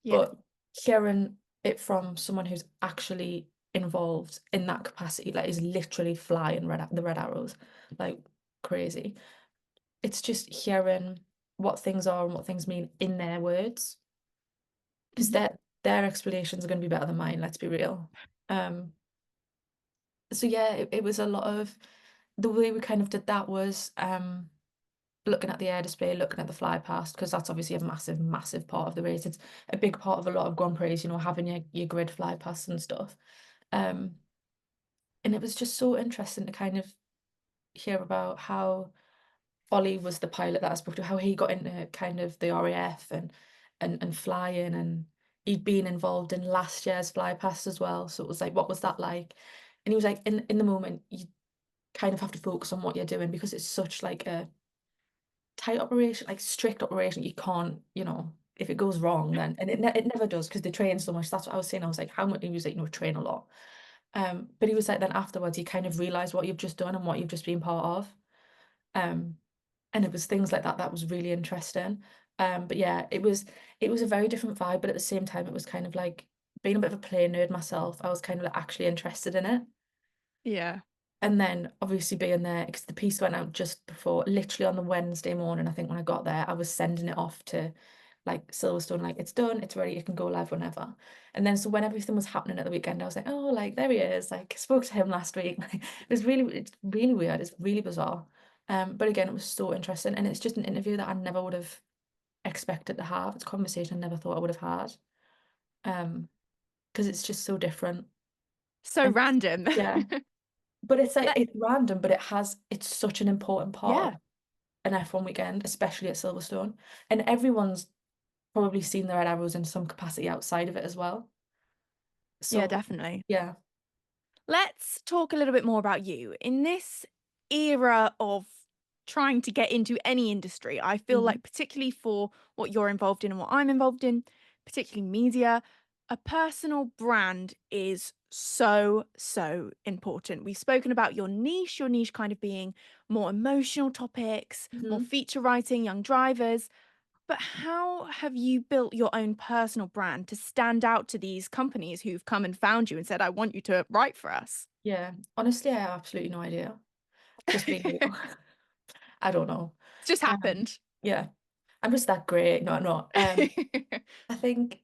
Yeah. but hearing it from someone who's actually involved in that capacity, like is literally flying the Red Arrows, like crazy. It's just hearing what things are and what things mean in their words, because Mhm. their explanations are going to be better than mine, let's be real. Um, so yeah, it was a lot of the way we kind of did that was looking at the air display, looking at the fly past, because that's obviously a massive, massive part of the race. It's a big part of a lot of Grand Prix, having your grid fly pasts and stuff. Um, and it was just so interesting to kind of hear about how Ollie was the pilot that I spoke to, how he got into kind of the RAF and flying, and he'd been involved in last year's fly past as well. So it was like, what was that like? And he was like, in the moment, you kind of have to focus on what you're doing because it's such like a tight operation, like strict operation. You can't, if it goes wrong, then it never does because they train so much. That's what I was saying. I was like, how much? He was like, train a lot. But he was like, then afterwards, you kind of realize what you've just done and what you've just been part of. Um, and it was things like that that was really interesting. But yeah, it was a very different vibe, but at the same time, it was kind of like being a bit of a play nerd myself. I was kind of like actually interested in it. Yeah. And then obviously being there, because the piece went out just before, literally on the Wednesday morning, I think when I got there, I was sending it off to like Silverstone, like it's done, it's ready, it can go live whenever. And then so when everything was happening at the weekend, I was like, oh, like there he is. Like spoke to him last week. It's really weird. It's really bizarre. But again, it was so interesting. And it's just an interview that I never would have expected to have. It's a conversation I never thought I would have had. Because it's just so different. So And random. yeah. But it's like Let it's random, but it's such an important part of Yeah. an F1 weekend, especially at Silverstone. And everyone's probably seen the Red Arrows in some capacity outside of it as well. Yeah, So definitely. yeah. Let's talk a little bit more about you. In this era of trying to get into any industry, I feel Mhm. like, particularly for what you're involved in and what I'm involved in, particularly media, a personal brand is so, so important. We've spoken about your niche kind of being more emotional topics, more Mhm. feature writing, young drivers. But how have you built your own personal brand to stand out to these companies who've come and found you and said, I want you to write for us? Yeah. Honestly, I have absolutely no idea. Just being real. It's I don't know. just Um, happened. yeah. I'm just that great. No, I'm not. I think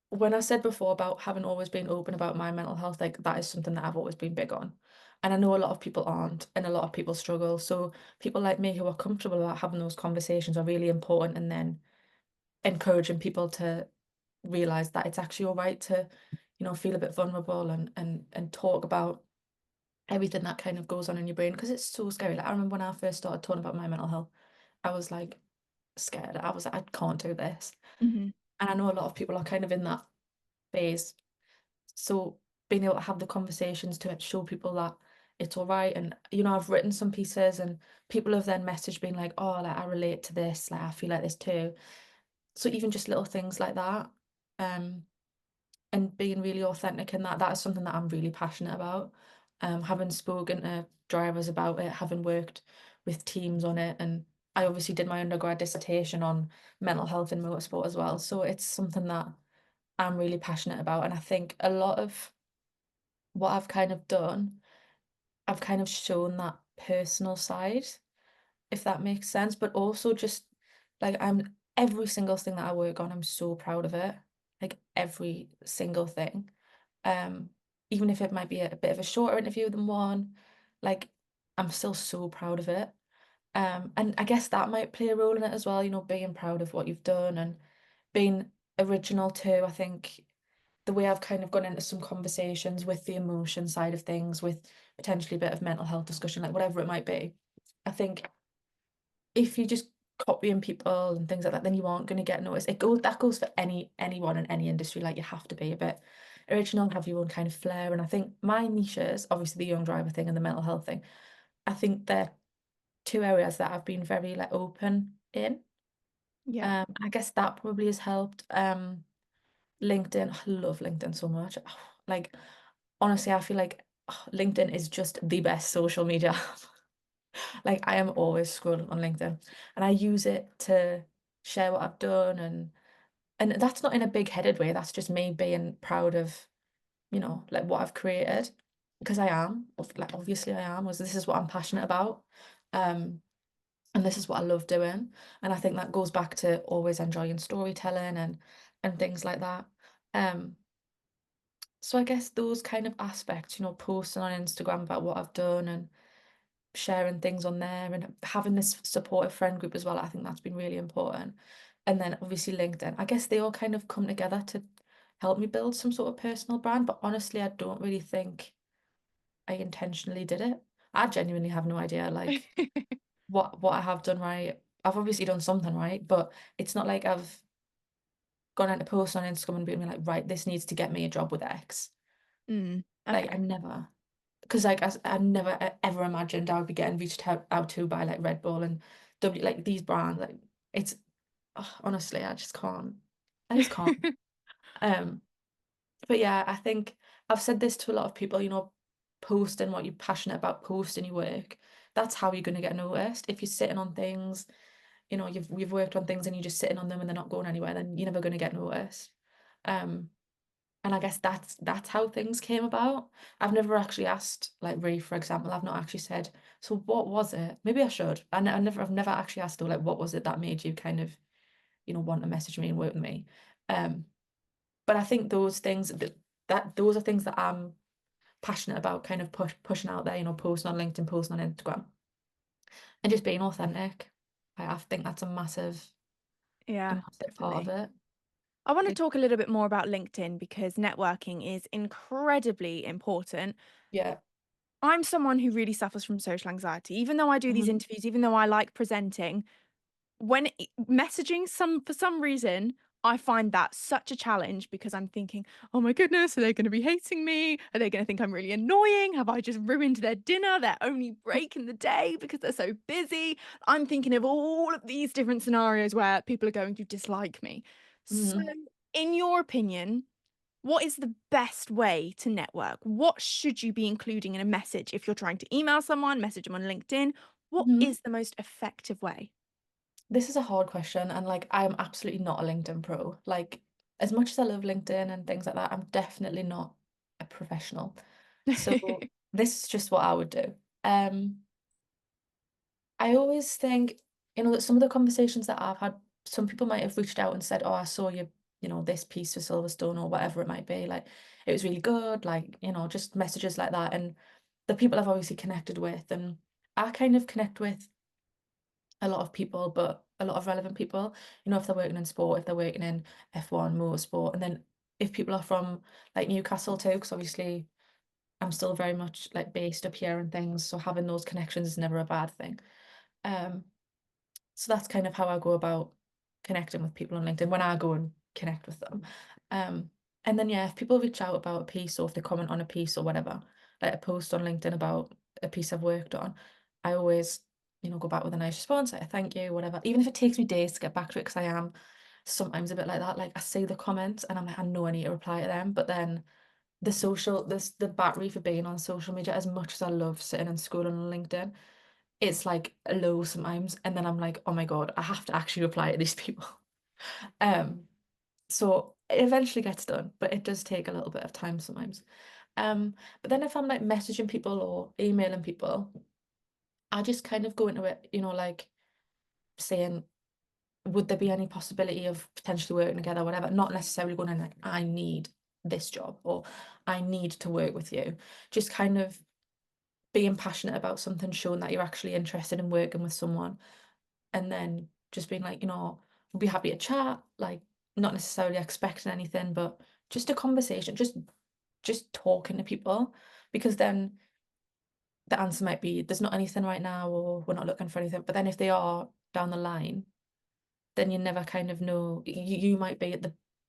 when I said before about having always been open about my mental health, like that is something that I've always been big on. And I know a lot of people aren't, and a lot of people struggle. So people like me who are comfortable about having those conversations are really important, and then encouraging people to realize that it's actually all right to, feel a bit vulnerable and talk about everything that kind of goes on in your brain because it's so scary. Like I remember when I first started talking about my mental health, I was like scared. I was like, I can't do this. Mhm. And I know a lot of people are kind of in that phase. So being able to have the conversations to show people that it's all right. And, I've written some pieces and people have then messaged being like, oh, like I relate to this, like I feel like this too. So even just little things like that, um, and being really authentic in that is something that I'm really passionate about. Having spoken to drivers about it, having worked with teams on it, and I obviously did my undergrad dissertation on mental health in motorsport as well. So it's something that I'm really passionate about. And I think a lot of what I've kind of done, I've kind of shown that personal side, if that makes sense, but also just like every single thing that I work on, I'm so proud of it. Like every single thing. Um, Even if it might be a bit of a shorter interview than one, like I'm still so proud of it. And I guess that might play a role in it as well, being proud of what you've done and being original too. I think the way I've kind of gone into some conversations with the emotion side of things, with potentially a bit of mental health discussion, like whatever it might be. I think if you just copying people and things like that, then you aren't going to get noticed. That goes for anyone in any industry. Like you have to be a bit original, have your own kind of flair. And I think my niches, obviously the young driver thing and the mental health thing, I think they're two areas that I've been very like open in. Yeah. I guess that probably has helped. LinkedIn, I love LinkedIn so much. Like honestly, I feel like LinkedIn is just the best social media. Like I am always scrolling on LinkedIn and I use it to share what I've done and that's not in a big-headed way. That's just me being proud of, like what I've created because I am. Like obviously I am, was this is what I'm passionate about. Um and this is what I love doing. And I think that goes back to always enjoying storytelling and things like that. Um so I guess those kind of aspects, posting on Instagram about what I've done and sharing things on there and having this supportive friend group as well. I think that's been really important. And then obviously LinkedIn. I guess they all kind of come together to help me build some sort of personal brand, but honestly, I don't really think I intentionally did it. I genuinely have no idea like what I have done right. I've obviously done something right, but it's not like I've gone into post on Instagram and been like, right, this needs to get me a job with X. Like I Okay. never, because like I never ever imagined I would be getting reached out to by like Red Bull and W like these brands. Like it's honestly, I just can't. I just can't. Um, but yeah, I think I've said this to a lot of people, posting what you're passionate about, posting your work. That's how you're gonna get noticed. If you're sitting on things, you've worked on things and you're just sitting on them and they're not going anywhere, then you're never gonna get noticed. Um, and I guess that's how things came about. I've never actually asked, like Ree, for example, I've not actually said, so what was it? Maybe I should. I've never actually asked her, like, what was it that made you kind of, want to message me and work with me? Um, but I think those things that those are things that I'm passionate about, kind of pushing out there, posting on LinkedIn, posting on Instagram, and just being authentic. I think that's a Yeah, massive part of definitely. it. I want to It talk a little bit more about LinkedIn because networking is incredibly important. yeah. I'm someone who really suffers from social anxiety. Even though I do these Mhm. interviews, even though I like presenting, messaging for some reason, I find that such a challenge because I'm thinking, oh my goodness, are they going to be hating me? Are they going to think I'm really annoying? Have I just ruined their dinner, their only break in the day because they're so busy? I'm thinking of all of these different scenarios where people are going to dislike me. So, Mhm. in your opinion, what is the best way to network? What should you be including in a message if you're trying to email someone, message them on LinkedIn? What Mhm. is the most effective way? This is a hard question, and like I am absolutely not a LinkedIn pro. Like as much as I love LinkedIn and things like that, I'm definitely not a professional. So this is just what I would do. I always think, that some of the conversations that I've had, some people might have reached out and said, "Oh, I saw you, this piece for Silverstone or whatever it might be. Like it was really good." Like, just messages like that. And the people I've obviously connected with, and I kind of connect with a lot of people, but a lot of relevant people. If they're working in sport, if they're working in F1, motorsport, and then if people are from like Newcastle too, because obviously I'm still very much like based up here and things, so having those connections is never a bad thing. Um, so that's kind of how I go about connecting with people on LinkedIn when I go and connect with them. Um, and then yeah, if people reach out about a piece or if they comment on a piece or whatever, like a post on LinkedIn about a piece I've worked on, I always, go back with a nice response, like a thank you, whatever. Even if it takes me days to get back to it, because I am sometimes a bit like that. Like I see the comments and I'm like, I know I need to reply to them, but then the battery for being on social media, as much as I love sitting and scrolling on LinkedIn, it's like low sometimes, and then I'm like, oh my God, I have to actually reply to these people. Um, so it eventually gets done, but it does take a little bit of time sometimes. But then if I'm like messaging people or emailing people, I just kind of go into it, like saying, would there be any possibility of potentially working together, whatever, not necessarily going in like, I need this job or I need to work with you. Just kind of being passionate about something, showing that you're actually interested in working with someone, and then just being like, we'll be happy to chat, like not necessarily expecting anything, but just a conversation, just talking to people, because then the answer might be there's not anything right now or we're not looking for anything. But then if they are down the line, then you never kind of know. You might be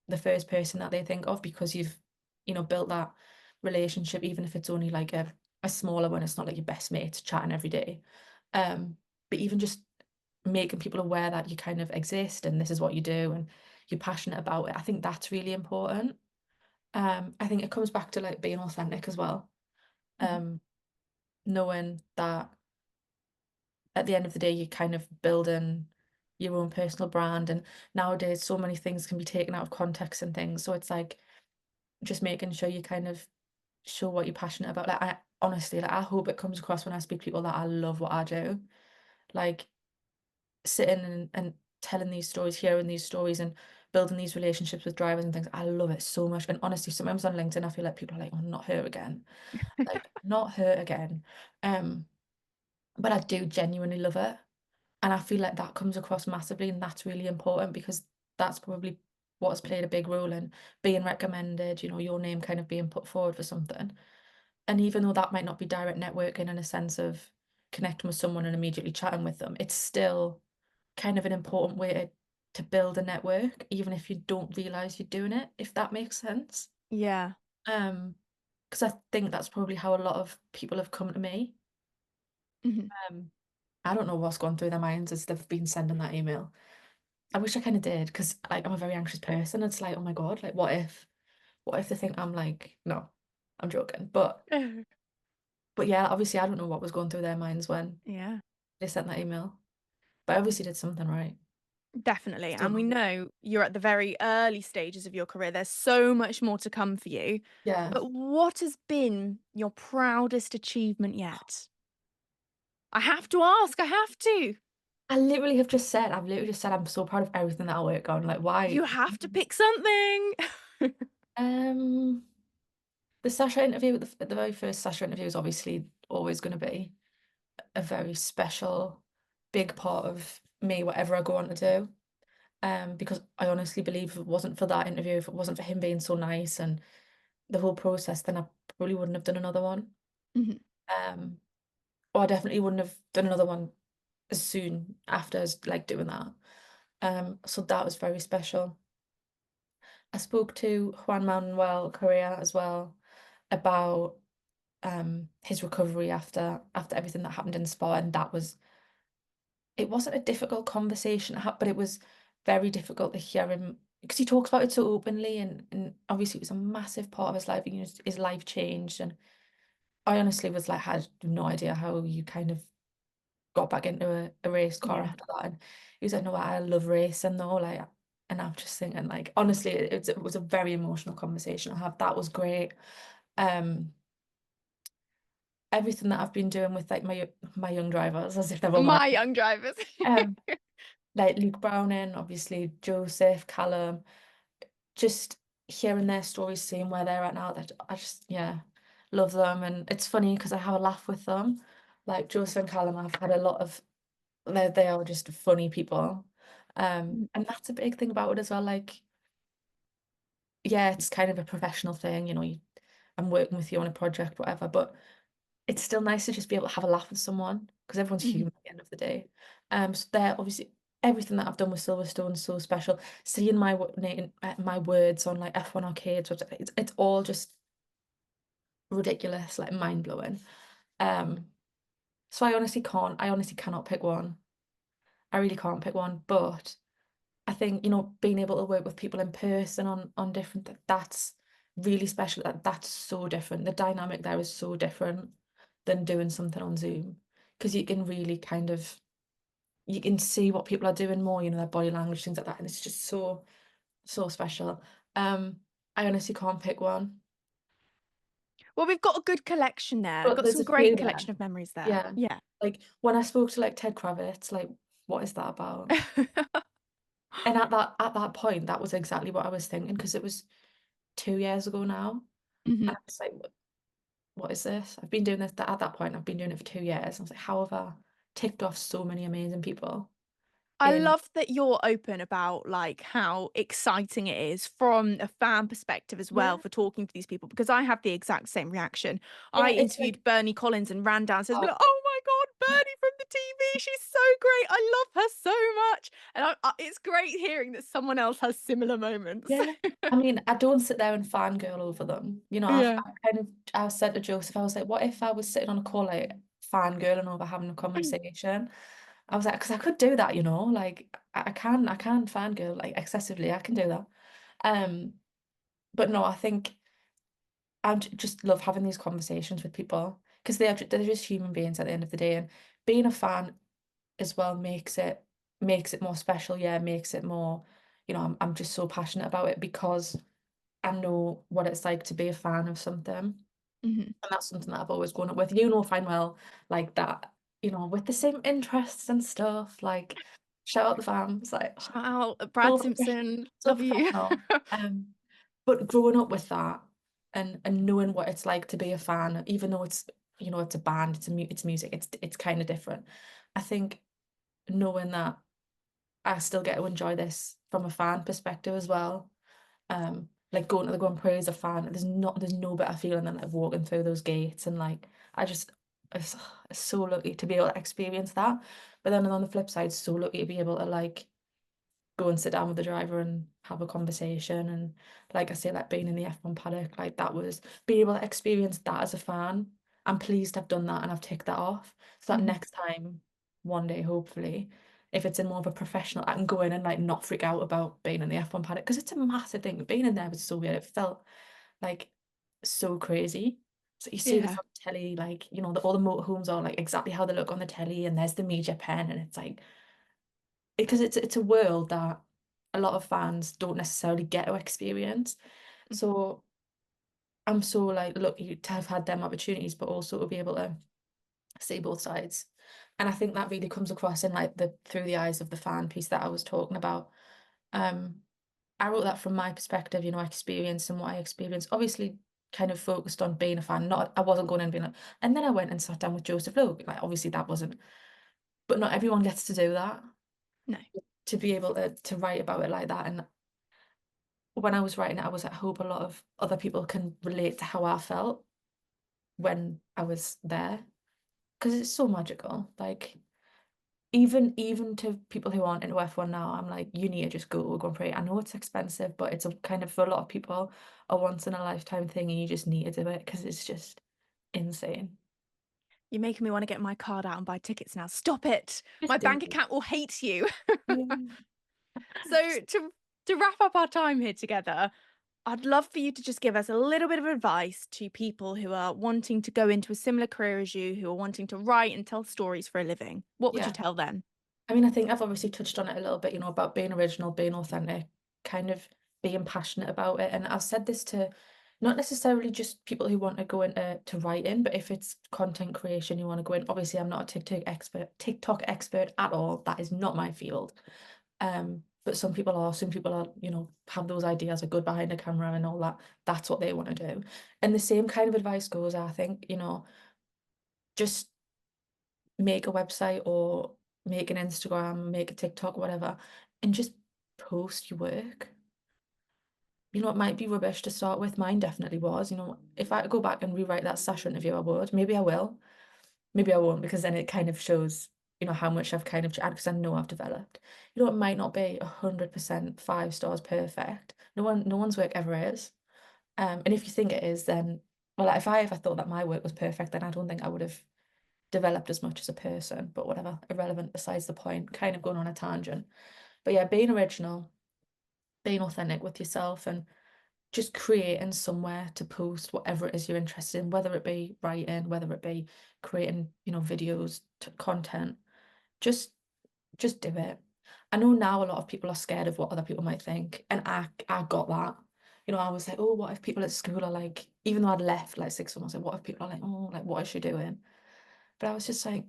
the first person that they think of because you've, built that relationship, even if it's only like a smaller one. It's not like your best mates chatting every day. But even just making people aware that you kind of exist and this is what you do and you're passionate about it. I think that's really important. I think it comes back to like being authentic as well. Mhm. Um, Knowing that at the end of the day, you're kind of building your own personal brand. And nowadays, so many things can be taken out of context and things. So it's like just making sure you kind of show what you're passionate about. Like I honestly, like I hope it comes across when I speak to people that I love what I do. Like sitting and telling these stories, hearing these stories, and building these relationships with drivers and things. I love it so much. And honestly, sometimes on LinkedIn, I feel like people are like, "Oh, not her again." Like, not her again. Um, but I do genuinely love it. And I feel like that comes across massively, and that's really important because that's probably what has played a big role in being recommended, your name kind of being put forward for something. And even though that might not be direct networking in a sense of connecting with someone and immediately chatting with them, it's still kind of an important way to build a network, even if you don't realize you're doing it, if that makes sense. Yeah. Um, because I think that's probably how a lot of people have come to me. Mhm. Um, I don't know what's gone through their minds as they've been sending that email. I wish I kind of did because like I'm a very anxious person. It's like, oh my God, like what if they think I'm like, no, I'm joking. But yeah, obviously I don't know what was going through their minds when Yeah, they sent that email. But I obviously did something right. definitely. Still And we not. know you're at the very early stages of your career. There's so much more to come for you. Yeah. But what has been your proudest achievement yet? I have to ask, I have to. I've literally just said I'm so proud of everything that I work on. Like why? You have to pick something. Um the Sasha interview, the very first Sasha interview is obviously always going to be a very special, big part of me, whatever I go on to do. Because I honestly believe if it wasn't for that interview, if it wasn't for him being so nice and the whole process, then I probably wouldn't have done another one. Mhm. Um, or I definitely wouldn't have done another one as soon after as like doing that. So that was very special. I spoke to Juan Manuel Correa as well about his recovery after everything that happened in Spa, and that was it wasn't a difficult conversation to have, but it was very difficult to hear him because he talks about it so openly, and obviously it was a massive part of his life. His life changed, and I honestly was like, had no idea how you kind of got back into a race car Yeah. after that. And he was like, no, I love racing though, like, and I'm just thinking, like, honestly, it was a very emotional conversation I had. That was great. Um, Everything that I've been doing with like my young drivers, as if they're all my My young drivers. um, like Luke Browning, obviously Joseph, Callum, just hearing their stories, seeing where they're at now, that I just yeah, love them. And it's funny because I have a laugh with them. Like Joseph and Callum, I've had a lot of they are just funny people. And that's a big thing about it as well. Like, yeah, it's kind of a professional thing, I'm working with you on a project, whatever, but it's still nice to just be able to have a laugh with someone because everyone's Mhm. human at the end of the day. So they're obviously everything that I've done with Silverstone is so special. Seeing my words on like F1 arcades, it's all just ridiculous, like mind blowing. Um, so I honestly cannot pick one. I really can't pick one, but I think, being able to work with people in person on different that's really special. That's so different. The dynamic there is so different than doing something on Zoom because you can really kind of you can see what people are doing more, their body language, things like that, and it's just so so special. Um, I honestly can't pick one, Well, we've got a good collection there. but Got there's some a few great there. collection of memories there. Yeah, Yeah. like when I spoke to like Ted Kravitz, like what is that about? And at that point, that was exactly what I was thinking because it was 2 years ago now. Mhm. And I was like, what is this? I've been doing this at that point, I've been doing it for 2 years. I was like, how have I ticked off so many amazing people I in love that you're open about like how exciting it is from a fan perspective as well yeah, for talking to these people because I have the exact same reaction. I yeah, it's like interviewed Bernie Collins and ran downstairs and be oh like, "Oh my God, Bernie from the TV, she's so great. I love her so much." And it's great hearing that someone else has similar moments. yeah. I mean, I don't sit there and fangirl over them. Yeah. I said to Joseph, I was like, what if I was sitting on a call like fangirling over having a conversation? I was like, because I could do that, like I can fangirl like excessively. I can do that. Um, but no, I think just love having these conversations with people because they're just human beings at the end of the day, and being a fan as well makes it more special. Yeah, makes it more. I'm just so passionate about it because I know what it's like to be a fan of something, and Mhm. that's something that I've always grown up with. You know fine well, like that. With the same interests and stuff. Like, shout out the fans, like Shout out Brad so prof- Simpson. so Love you. professional. But growing up with that and knowing what it's like to be a fan, even though it's you know, it's a band, it's music, it's kind of different. I think knowing that I still get to enjoy this from a fan perspective as well. Like going to the Grand Prix as a fan, there's no better feeling than like walking through those gates and like I just it's, it's so lucky to be able to experience that. But then on the flip side, so lucky to be able to like go and sit down with the driver and have a conversation. And like I say, like being in the F1 paddock, like that was being able to experience that as a fan. I'm pleased I've done that and I've ticked that off. So that Mhm. next time, one day, hopefully, if it's in more of a professional, I can go in and like not freak out about being in the F1 paddock because it's a massive thing. Being in there was so weird. It felt like so crazy. So you see it Yeah. from telly, like, you know, all the motorhomes are like exactly how they look on the telly, and there's the media pen, and it's like because it's a world that a lot of fans don't necessarily get to experience. Mhm. So I'm so like lucky to have had them opportunities, but also to be able to see both sides. And I think that really comes across in like the through the eyes of the fan piece that I was talking about. Um, I wrote that from my perspective, you know, experience and what I experienced. Obviously, kind of focused on being a fan. Not I wasn't going in being like, and then I went and sat down with Joseph Logue. Like obviously that wasn't, but not everyone gets to do that. No. To be able to write about it like that. And when I was writing it, I was like, I hope a lot of other people can relate to how I felt when I was there. Because it's so magical. Like even to people who aren't into F1 now, I'm like, you need to just go to a Grand Prix. I know it's expensive, but it's a kind of for a lot of people a once in a lifetime thing, and you just need to do it because it's just insane. You're making me want to get my card out and buy tickets now. Stop it. My Just do bank it. account will hate you. Yeah. So Just to wrap up our time here together, I'd love for you to just give us a little bit of advice to people who are wanting to go into a similar career as you, who are wanting to write and tell stories for a living. What would you yeah. tell them? I mean, I think I've obviously touched on it a little bit, you know, about being original, being authentic, kind of being passionate about it. And I've said this to not necessarily just people who want to go into to writing, but if it's content creation you want to go in. Obviously, I'm not a TikTok expert at all. That is not my field. But some people are, you know, have those ideas, are good behind a camera and all that. That's what they want to do. And the same kind of advice goes, I think, you know, just make a website or make an Instagram, make a TikTok, whatever, and just post your work. You know, it might be rubbish to start with. Mine definitely was. You know, if I go back and rewrite that Sasha interview, I would. Maybe I will. Maybe I won't, because then it kind of shows, you know, how much I've kind of, because I know I've developed. You know, it might not be 100% 5 stars perfect. No one's work ever is. And if you think it is, then, well, like, if I ever thought that my work was perfect, then I don't think I would have developed as much as a person, but whatever, irrelevant besides the point, kind of going on a tangent. But yeah, being original, being authentic with yourself, and just creating somewhere to post whatever it is you're interested in, whether it be writing, whether it be creating, you know, videos, content, just just do it. I know now a lot of people are scared of what other people might think, and I got that. You know, I was like, oh, what if people at school are like, even though I'd left like 6 months, I was like, what if people are like, oh, like, what is she doing? But I was just like,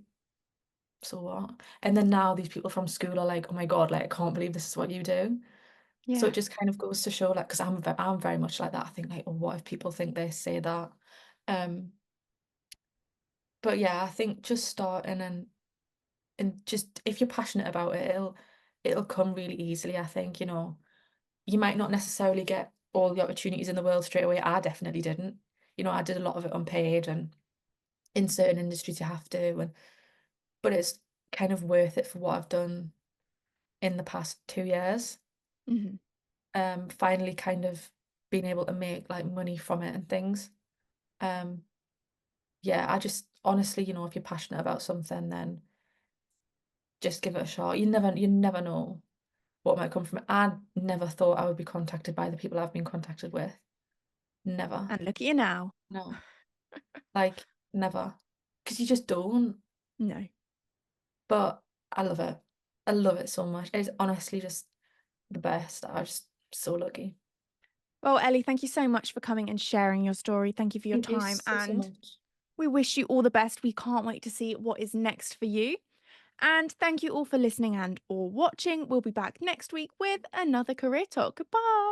so what? And then now these people from school are like, oh my God, like I can't believe this is what you do. So it Yeah. just kind of goes to show, like, because I'm very much like that. I think like, oh, what if people think they say that? Um, but yeah, I think just starting and just if you're passionate about it, it'll come really easily. I think, you know, you might not necessarily get all the opportunities in the world straight away. I definitely didn't. You know, I did a lot of it unpaid, and in certain industries you have to, and but it's kind of worth it for what I've done in the past 2 years. Mhm. Finally kind of being able to make like money from it and things. Um, yeah, I just honestly, you know, if you're passionate about something, then just give it a shot. You never know what might come from it. I never thought I would be contacted by the people I've been contacted with. Never. And look at you now. No. Like never. Because you just don't. No. But I love it. I love it so much. It's honestly just the best. I'm just so lucky. Well, Ellie, thank you so much for coming and sharing your story. Thank you for your Thank you time. so, so And much. we wish you all the best. We can't wait to see what is next for you. And thank you all for listening and or watching. We'll be back next week with another career talk. Goodbye.